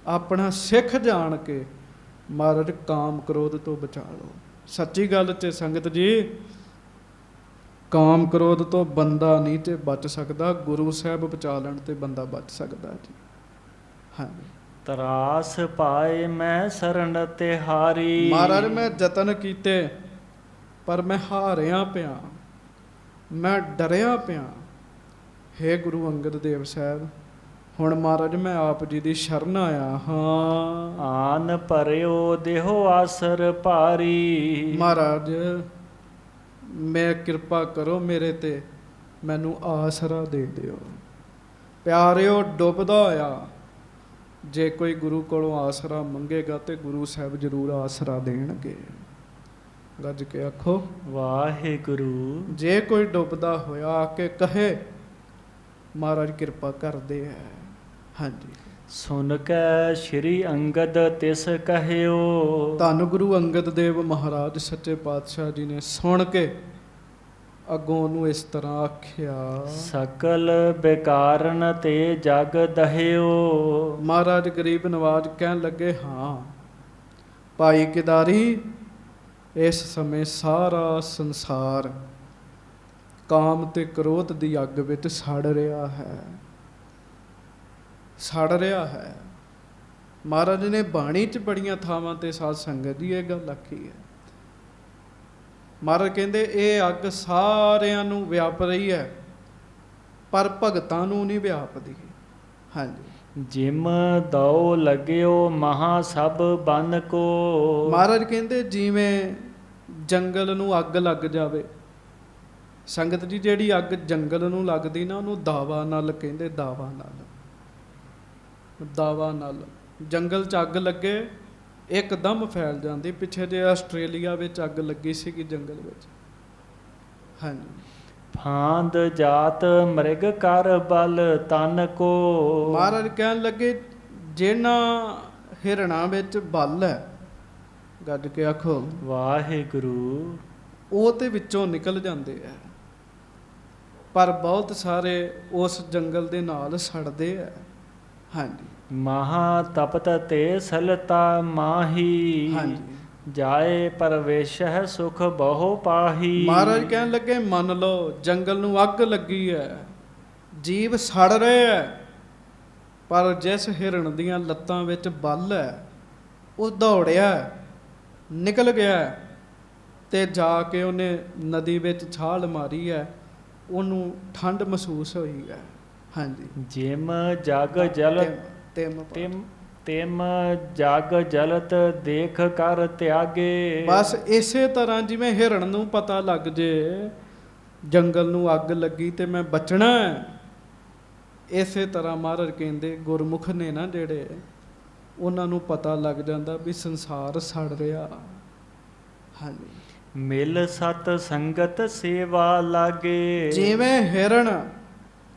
ਆਪਣਾ ਸਿੱਖ ਜਾਣ ਕੇ ਮਹਾਰਾਜ ਕਾਮ ਕ੍ਰੋਧ ਤੋਂ ਬਚਾ ਲਓ। ਸੱਚੀ ਗੱਲ 'ਚ ਸੰਗਤ ਜੀ, ਕਾਮ ਕ੍ਰੋਧ ਤੋਂ ਬੰਦਾ ਨਹੀਂ ਤੇ ਬਚ ਸਕਦਾ, ਗੁਰੂ ਸਾਹਿਬ ਬਚਾ ਲੈਣ ਤੇ ਬੰਦਾ ਬਚ ਸਕਦਾ ਜੀ। ਹਾਂਜੀ। ਤਰਾਸ ਪਾਏ ਮੈਂ ਸਰਣ ਤੇ ਹਾਰੀ। ਮਹਾਰਾਜ ਮੈਂ ਯਤਨ ਕੀਤੇ ਪਰ ਮੈਂ ਹਾਰਿਆ ਪਿਆ, ਮੈਂ ਡਰਿਆ ਪਿਆ। ਹੇ ਗੁਰੂ ਅੰਗਦ ਦੇਵ ਸਾਹਿਬ, ਹੁਣ ਮਹਾਰਾਜ ਮੈਂ ਆਪ ਜੀ ਦੀ ਸ਼ਰਨ ਆਇਆ ਹਾਂ। ਆਨ ਭਰਿਓ ਦੇਹੋ ਆਸਰ ਭਾਰੀ। ਮਹਾਰਾਜ ਮੈਂ ਕਿਰਪਾ ਕਰੋ ਮੇਰੇ ਤੇ, ਮੈਨੂੰ ਆਸਰਾ ਦੇ ਦਿਓ। ਪਿਆਰਿਓ ਡੁੱਬਦਾ ਹੋਇਆ ਜੇ ਕੋਈ ਗੁਰੂ ਕੋਲੋਂ ਆਸਰਾ ਮੰਗੇਗਾ ਤੇ ਗੁਰੂ ਸਾਹਿਬ ਜ਼ਰੂਰ ਆਸਰਾ ਦੇਣਗੇ। ਗੱਜ ਕੇ ਆਖੋ ਵਾਹਿਗੁਰੂ। ਜੇ ਕੋਈ ਡੁੱਬਦਾ ਹੋਇਆ ਆ ਕੇ ਕਹੇ ਮਹਾਰਾਜ ਕਿਰਪਾ ਕਰਦੇ ਹੈ। ਹਾਂਜੀ। ਸੁਨ ਕੈ ਸ਼੍ਰੀ ਅੰਗਦ ਤਿਸ ਕਹਿਓ। ਧੰਨ ਗੁਰੂ ਅੰਗਦ ਦੇਵ ਮਹਾਰਾਜ ਸੱਚੇ ਪਾਤਸ਼ਾਹ ਜੀ ਨੇ ਸੁਣ ਕੇ ਅੱਗੋਂ ਉਹਨੂੰ ਇਸ ਤਰ੍ਹਾਂ ਆਖਿਆ, ਸਕਲ ਬੇਕਾਰਨ ਤੇ ਜਗ ਦਹਿਓ। ਮਹਾਰਾਜ ਗਰੀਬ ਨਵਾਜ ਕਹਿਣ ਲੱਗੇ, ਹਾਂ ਭਾਈ ਕਿਦਾਰੀ, ਇਸ ਸਮੇਂ ਸਾਰਾ ਸੰਸਾਰ ਕਾਮ ਤੇ ਕ੍ਰੋਧ ਦੀ ਅੱਗ ਵਿੱਚ ਸੜ ਰਿਹਾ ਹੈ, ਸੜ ਰਿਹਾ ਹੈ। ਮਹਾਰਾਜ ਨੇ ਬਾਣੀ 'ਚ ਬੜੀਆਂ ਥਾਵਾਂ ਤੇ ਸਾਧ ਸੰਗਤ ਦੀ ਇਹ ਗੱਲ ਆਖੀ ਹੈ। ਮਹਾਰਾਜ ਕਹਿੰਦੇ ਇਹ ਅੱਗ ਸਾਰਿਆਂ ਨੂੰ ਵਿਆਪ ਰਹੀ ਹੈ, ਪਰ ਭਗਤਾਂ ਨੂੰ ਨਹੀਂ ਵਿਆਪਦੀ। ਹਾਂਜੀ। ਜਿਮ ਦਉ ਲਗਿਓ ਮਹਾ ਸਭ ਬਨ ਕੋ। ਮਹਾਰਾਜ ਕਹਿੰਦੇ ਜਿਵੇਂ ਜੰਗਲ ਨੂੰ ਅੱਗ ਲੱਗ ਜਾਵੇ, ਸੰਗਤ ਜੀ ਜਿਹੜੀ ਅੱਗ ਜੰਗਲ ਨੂੰ ਲੱਗਦੀ ਨਾ ਉਹਨੂੰ ਦਾਵਾ ਨਾਲ ਕਹਿੰਦੇ, ਦਾਵਾ ਨਾਲ, ਦਾਵਾ ਨਾਲ। ਜੰਗਲ 'ਚ ਅੱਗ ਲੱਗੇ ਇੱਕਦਮ ਫੈਲ ਜਾਂਦੀ। ਪਿੱਛੇ ਜੇ ਆਸਟ੍ਰੇਲੀਆ ਵਿੱਚ ਅੱਗ ਲੱਗੀ ਸੀਗੀ ਜੰਗਲ ਵਿੱਚ। ਹਾਂਜੀ। ਫਾਂਦ ਜਾਤ ਮ੍ਰਿਗ ਕਰ ਬਲ ਤਨ ਕੋ। ਮਹਾਰਾਜ ਕਹਿਣ ਲੱਗੇ ਜਿਹਨਾਂ ਹਿਰਣਾਂ ਵਿੱਚ ਬਲ ਹੈ, ਗੱਜ ਕੇ ਆਖੋ ਵਾਹਿਗੁਰੂ, ਉਹ ਤੇ ਵਿੱਚੋਂ ਨਿਕਲ ਜਾਂਦੇ ਆ, ਪਰ ਬਹੁਤ ਸਾਰੇ ਉਸ ਜੰਗਲ ਦੇ ਨਾਲ ਸੜਦੇ ਆ। ਹਾਂਜੀ। ਮਹਾ ਤਪਤ ਤੇ ਸਲਤਾ ਮਾਹੀ। ਹਾਂਜੀ। ਜਾਏ ਪਰਵੇਸ਼ਹ ਸੁਖ ਬਹੁ ਪਾਹੀ। ਮਹਾਰਾਜ ਕਹਿਣ ਲੱਗੇ ਮੰਨ ਲਓ ਜੰਗਲ ਨੂੰ ਅੱਗ ਲੱਗੀ ਹੈ, ਜੀਵ ਸੜ ਰਹੇ ਹੈ, ਪਰ ਜਿਸ ਹਿਰਨ ਦੀਆਂ ਲੱਤਾਂ ਵਿੱਚ ਬਲ ਹੈ ਉਹ ਦੌੜਿਆ, ਨਿਕਲ ਗਿਆ ਤੇ ਜਾ ਕੇ ਉਹਨੇ ਨਦੀ ਵਿੱਚ ਛਾਲ ਮਾਰੀ ਹੈ, ਉਹਨੂੰ ਠੰਡ ਮਹਿਸੂਸ ਹੋਈ ਹੈ। ਹਾਂਜੀ। ਜਿਮ ਜਗ ਜਲ ਤਿਮ ਜਗ ਜਲਤ ਦੇਖ ਕਰ ਤਿਆਗੇ। ਬਸ ਇਸੇ ਤਰ੍ਹਾਂ ਜਿਵੇਂ ਹਿਰਨ ਨੂੰ ਪਤਾ ਲੱਗ ਜੇ ਜੰਗਲ ਨੂੰ ਅੱਗ ਲੱਗੀ ਤੇ ਮੈਂ ਬਚਣਾ ਹੈ, ਇਸੇ ਤਰ੍ਹਾਂ ਮਹਾਰਾਜ ਕਹਿੰਦੇ ਗੁਰਮੁਖ ਨੇ ਨਾ ਜਿਹੜੇ, ਉਹਨਾਂ ਨੂੰ ਪਤਾ ਲੱਗ ਜਾਂਦਾ ਵੀ ਸੰਸਾਰ ਸੜ ਰਿਹਾ। ਹਾਂਜੀ। ਮਿਲ ਸਤ ਸੰਗਤ ਸੇਵਾ ਲਾਗੇ। ਜਿਵੇਂ ਹਿਰਨ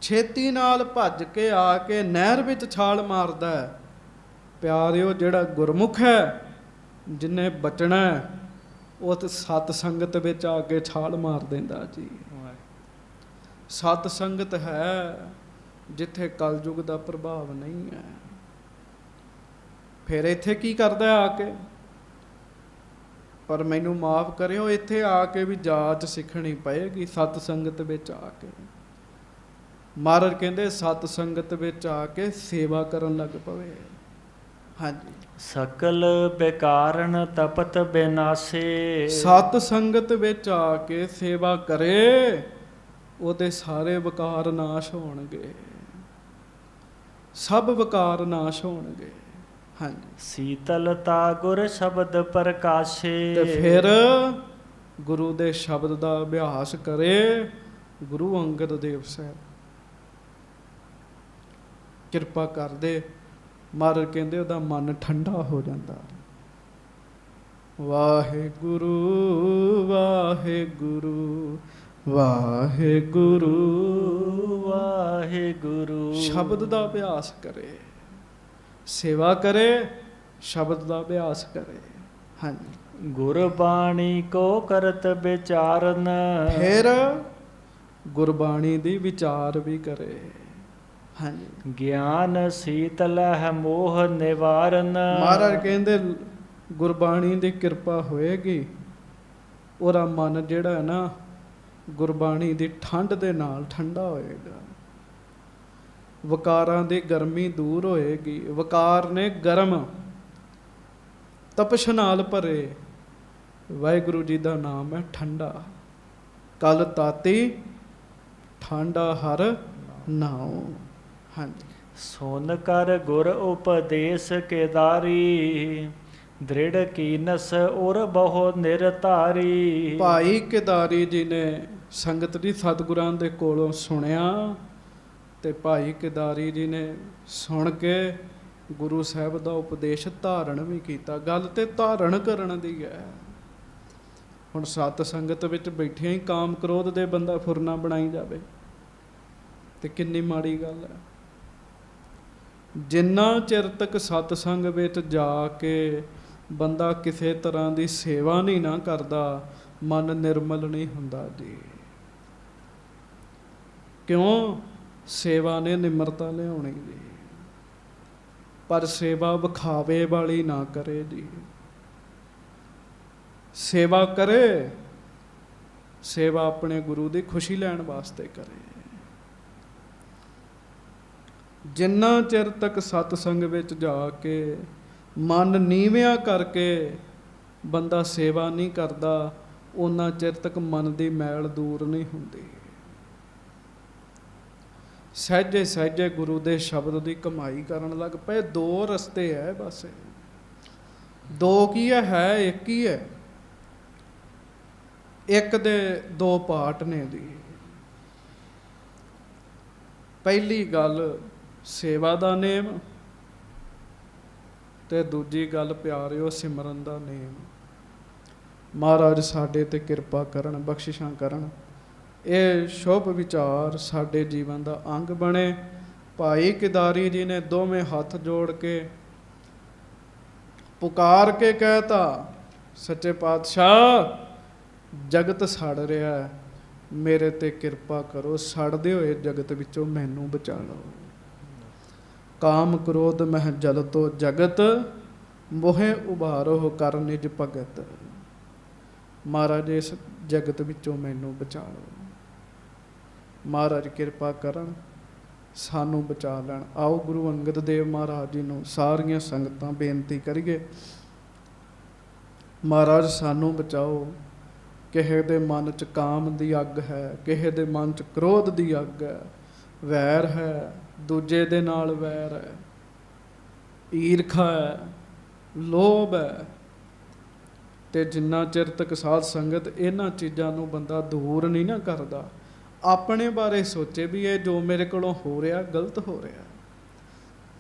ਛੇਤੀ ਨਾਲ ਭੱਜ ਕੇ ਆ ਕੇ ਨਹਿਰ ਵਿੱਚ ਛਾਲ ਮਾਰਦਾ ਹੈ, ਪਿਆਰਿਓ ਜਿਹੜਾ ਗੁਰਮੁਖ ਹੈ ਜਿਹਨੇ ਬਚਣਾ ਹੈ ਉਹ ਤੇ ਸਤ ਸੰਗਤ ਵਿੱਚ ਆ ਕੇ ਛਾਲ ਮਾਰ ਦਿੰਦਾ ਜੀ। ਸਤ ਸੰਗਤ ਹੈ ਜਿੱਥੇ ਕਲਯੁਗ ਦਾ ਪ੍ਰਭਾਵ ਨਹੀਂ ਹੈ। ਫਿਰ ਇੱਥੇ ਕੀ ਕਰਦਾ ਆ ਕੇ? ਪਰ ਮੈਨੂੰ ਮਾਫ ਕਰਿਓ, ਇੱਥੇ ਆ ਕੇ ਵੀ ਜਾਚ ਸਿੱਖਣੀ ਪਏਗੀ ਸਤ ਸੰਗਤ ਵਿੱਚ ਆ ਕੇ। ਮਹਾਰਾਜ ਕਹਿੰਦੇ ਸਤ ਸੰਗਤ ਵਿੱਚ ਆ ਕੇ ਸੇਵਾ ਕਰਨ ਲੱਗ ਪਵੇ। ਹਾਂਜੀ। ਸਕਲ ਬੇਕਾਰਨ ਤਪਤ ਬਿਨਾਸੇ। ਸਤ ਸੰਗਤ ਵਿੱਚ ਆ ਕੇ ਸੇਵਾ ਕਰੇ, ਉਹਦੇ ਸਾਰੇ ਵਿਕਾਰ ਨਾਸ਼ ਹੋਣਗੇ, ਸਭ ਵਿਕਾਰ ਨਾਸ਼ ਹੋਣਗੇ। ਹਾਂਜੀ। ਸੀਤਲਤਾ ਗੁਰ ਸ਼ਬਦ ਪ੍ਰਕਾਸ਼ੇ। ਤੇ ਫਿਰ ਗੁਰੂ ਦੇ ਸ਼ਬਦ ਦਾ ਅਭਿਆਸ ਕਰੇ। ਗੁਰੂ ਅੰਗਦ ਦੇਵ ਸਾਹਿਬ ਕਿਰਪਾ ਕਰਦੇ, ਮਹਾਰਾਜ ਕਹਿੰਦੇ ਉਹਦਾ ਮਨ ਠੰਡਾ ਹੋ ਜਾਂਦਾ। ਵਾਹਿਗੁਰੂ ਵਾਹਿਗੁਰੂ ਵਾਹਿਗੁਰੂ ਵਾਹਿਗੁਰੂ। ਸ਼ਬਦ ਦਾ ਅਭਿਆਸ ਕਰੇ, ਸੇਵਾ ਕਰੇ, ਸ਼ਬਦ ਦਾ ਅਭਿਆਸ ਕਰੇ। ਹਾਂਜੀ। ਗੁਰਬਾਣੀ ਕੋ ਕਰਤ ਵਿਚਾਰਨ। ਫਿਰ ਗੁਰਬਾਣੀ ਦੀ ਵਿਚਾਰ ਵੀ ਕਰੇ। ਹਾਂਜੀ। ਗਿਆਨ ਸੀਤਲ ਹੈ ਮੋਹ ਨਿਵਾਰਨ। ਮਹਾਰਾਜ ਕਹਿੰਦੇ ਗੁਰਬਾਣੀ ਦੀ ਕਿਰਪਾ ਹੋਏਗੀ, ਉਹਦਾ ਮਨ ਜਿਹੜਾ ਹੈ ਨਾ ਗੁਰਬਾਣੀ ਦੀ ਠੰਡ ਦੇ ਨਾਲ ਠੰਡਾ ਹੋਏਗਾ। ਵਿਕਾਰਾਂ ਦੀ ਗਰਮੀ ਦੂਰ ਹੋਏਗੀ। ਵਿਕਾਰ ਨੇ ਗਰਮ ਤਪਸ਼ ਨਾਲ ਭਰੇ। ਵਾਹਿਗੁਰੂ ਜੀ ਦਾ ਨਾਮ ਹੈ ਠੰਡਾ। ਕਲ ਤਾਤੀ ਠੰਡਾ ਹਰ ਨਾਉ। ਹਾਂਜੀ। ਸੁਨ ਕਰ ਗੁਰ ਉਪਦੇਸ਼ ਕੇਦਾਰੀ। ਦ੍ਰਿੜ ਕੀਨਸ ਔਰ ਬਹੁ ਨਿਰਧਾਰੀ। ਭਾਈ ਕੇਦਾਰੀ ਜੀ ਨੇ ਸੰਗਤ ਦੀ ਸਤਿਗੁਰਾਂ ਦੇ ਕੋਲੋਂ ਸੁਣਿਆ, ਤੇ ਭਾਈ ਕੇਦਾਰੀ ਜੀ ਨੇ ਸੁਣ ਕੇ ਗੁਰੂ ਸਾਹਿਬ ਦਾ ਉਪਦੇਸ਼ ਧਾਰਨ ਵੀ ਕੀਤਾ। ਗੱਲ ਤੇ ਧਾਰਨ ਕਰਨ ਦੀ ਹੈ। ਹੁਣ ਸਤ ਸੰਗਤ ਵਿੱਚ ਬੈਠਿਆਂ ਹੀ ਕਾਮ ਕ੍ਰੋਧ ਦੇ ਬੰਦਾ ਫੁਰਨਾ ਬਣਾਈ ਜਾਵੇ ਤੇ ਕਿੰਨੀ ਮਾੜੀ ਗੱਲ ਹੈ। ਜਿੰਨਾ ਚਿਰ ਤੱਕ ਸਤਸੰਗ ਵਿੱਚ ਜਾ ਕੇ ਬੰਦਾ ਕਿਸੇ ਤਰ੍ਹਾਂ ਦੀ ਸੇਵਾ ਨਹੀਂ ਨਾ ਕਰਦਾ, ਮਨ ਨਿਰਮਲ ਨਹੀਂ ਹੁੰਦਾ ਜੀ। ਕਿਉਂ? ਸੇਵਾ ਨੇ ਨਿਮਰਤਾ ਲਿਆਉਣੀ ਜੀ, ਪਰ ਸੇਵਾ ਵਿਖਾਵੇ ਵਾਲੀ ਨਾ ਕਰੇ ਜੀ। ਸੇਵਾ ਕਰੇ, ਸੇਵਾ ਆਪਣੇ ਗੁਰੂ ਦੀ ਖੁਸ਼ੀ ਲੈਣ ਵਾਸਤੇ ਕਰੇ। ਜਿੰਨਾ ਚਿਰ ਤੱਕ ਸਤਸੰਗ ਵਿੱਚ ਜਾ ਕੇ ਮਨ ਨੀਵਿਆਂ ਕਰਕੇ ਬੰਦਾ ਸੇਵਾ ਨਹੀਂ ਕਰਦਾ, ਉਹਨਾਂ ਚਿਰ ਤੱਕ ਮਨ ਦੀ ਮੈਲ ਦੂਰ ਨਹੀਂ ਹੁੰਦੀ। ਸਹਿਜੇ ਸਹਿਜੇ ਗੁਰੂ ਦੇ ਸ਼ਬਦ ਦੀ ਕਮਾਈ ਕਰਨ ਲੱਗ ਪਏ। ਦੋ ਰਸਤੇ ਹੈ ਬਸ। ਦੋ ਕੀ ਹੈ ਇੱਕ ਹੀ ਹੈ। ਇੱਕ ਦੇ ਦੋ ਪਾਰਟ ਨੇ ਜੀ। ਪਹਿਲੀ ਗੱਲ ਸੇਵਾ ਦਾ ਨੇਮ, ਤੇ ਦੂਜੀ ਗੱਲ ਪਿਆਰਿਓ ਸਿਮਰਨ ਦਾ ਨੇਮ। ਮਹਾਰਾਜ ਸਾਡੇ ਤੇ ਕਿਰਪਾ ਕਰਨ, ਬਖਸ਼ਿਸ਼ਾਂ ਕਰਨ, ਇਹ ਸ਼ੁਭ ਵਿਚਾਰ ਸਾਡੇ ਜੀਵਨ ਦਾ ਅੰਗ ਬਣੇ। ਭਾਈ ਕੇਦਾਰੀ ਜੀ ਨੇ ਦੋਵੇਂ ਹੱਥ ਜੋੜ ਕੇ ਪੁਕਾਰ ਕੇ ਕਹਿਤਾ, ਸੱਚੇ ਪਾਤਸ਼ਾਹ ਜਗਤ ਸੜ ਰਿਹਾ, ਮੇਰੇ ਤੇ ਕਿਰਪਾ ਕਰੋ, ਸੜਦੇ ਹੋਏ ਜਗਤ ਵਿੱਚੋਂ ਮੈਨੂੰ ਬਚਾ ਲਓ। ਕਾਮ ਕ੍ਰੋਧ ਮਹਿ ਜਲ ਤੋ ਜਗਤ, ਮੋਹਿ ਉਭਾਰੋ ਕਰ ਨਿਜ ਭਗਤ। ਮਹਾਰਾਜ ਇਸ ਜਗਤ ਵਿੱਚੋਂ ਮੈਨੂੰ ਬਚਾ ਲਓ। ਮਹਾਰਾਜ ਕਿਰਪਾ ਕਰਨ, ਸਾਨੂੰ ਬਚਾ ਲੈਣ। ਆਓ ਗੁਰੂ ਅੰਗਦ ਦੇਵ ਮਹਾਰਾਜ ਜੀ ਨੂੰ ਸਾਰੀਆਂ ਸੰਗਤਾਂ ਬੇਨਤੀ ਕਰੀਏ, ਮਹਾਰਾਜ ਸਾਨੂੰ ਬਚਾਓ। ਕਿਸੇ ਦੇ ਮਨ 'ਚ ਕਾਮ ਦੀ ਅੱਗ ਹੈ, ਕਿਸੇ ਦੇ ਮਨ 'ਚ ਕ੍ਰੋਧ ਦੀ ਅੱਗ ਹੈ, ਵੈਰ ਹੈ, ਦੂਜੇ ਦੇ ਨਾਲ ਵੈਰ ਹੈ, ਈਰਖਾ ਹੈ, ਲੋਭ ਹੈ। ਤੇ ਜਿੰਨਾ ਚਿਰ ਤੱਕ ਸਾਧ ਸੰਗਤ ਇਹਨਾਂ ਚੀਜ਼ਾਂ ਨੂੰ ਬੰਦਾ ਦੂਰ ਨਹੀਂ ਨਾ ਕਰਦਾ, ਆਪਣੇ ਬਾਰੇ ਸੋਚੇ ਵੀ ਇਹ ਜੋ ਮੇਰੇ ਕੋਲੋਂ ਹੋ ਰਿਹਾ ਗਲਤ ਹੋ ਰਿਹਾ,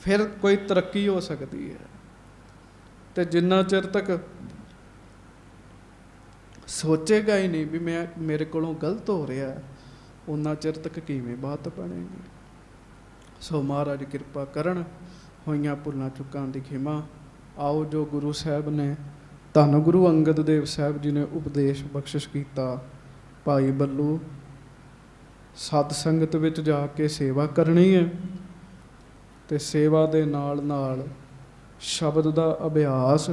ਫਿਰ ਕੋਈ ਤਰੱਕੀ ਹੋ ਸਕਦੀ ਹੈ। ਤੇ ਜਿੰਨਾ ਚਿਰ ਤੱਕ ਸੋਚੇਗਾ ਹੀ ਨਹੀਂ ਵੀ ਮੇਰੇ ਕੋਲੋਂ ਗਲਤ ਹੋ ਰਿਹਾ, ਉਨਾ ਚਿਰ ਤੱਕ ਕਿਵੇਂ ਬਾਤ ਬਣੇਗੀ। ਸੋ ਮਹਾਰਾਜ ਕਿਰਪਾ ਕਰਨ, ਹੋਈਆਂ ਭੁੱਲਾਂ ਚੁੱਕਾਂ ਦੀ ਖਿਮਾ। ਆਓ ਜੋ ਗੁਰੂ ਸਾਹਿਬ ਨੇ, ਧੰਨ ਗੁਰੂ ਅੰਗਦ ਦੇਵ ਸਾਹਿਬ ਜੀ ਨੇ ਉਪਦੇਸ਼ ਬਖਸ਼ਿਸ਼ ਕੀਤਾ, ਭਾਈ ਬੱਲੂ ਸਤ ਸੰਗਤ ਵਿੱਚ ਜਾ ਕੇ ਸੇਵਾ ਕਰਨੀ ਹੈ, ਤੇ ਸੇਵਾ ਦੇ ਨਾਲ ਨਾਲ ਸ਼ਬਦ ਦਾ ਅਭਿਆਸ,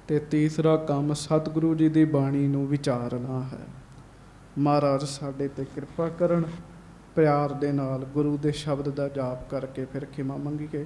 ਤੇ ਤੀਸਰਾ ਕੰਮ ਸਤਿਗੁਰੂ ਜੀ ਦੀ ਬਾਣੀ ਨੂੰ ਵਿਚਾਰਨਾ ਹੈ। ਮਹਾਰਾਜ ਸਾਡੇ ਤੇ ਕਿਰਪਾ ਕਰਨ, ਪਿਆਰ ਦੇ ਨਾਲ ਗੁਰੂ ਦੇ ਸ਼ਬਦ ਦਾ ਜਾਪ ਕਰਕੇ ਫਿਰ ਖਿਮਾ ਮੰਗੀਏ।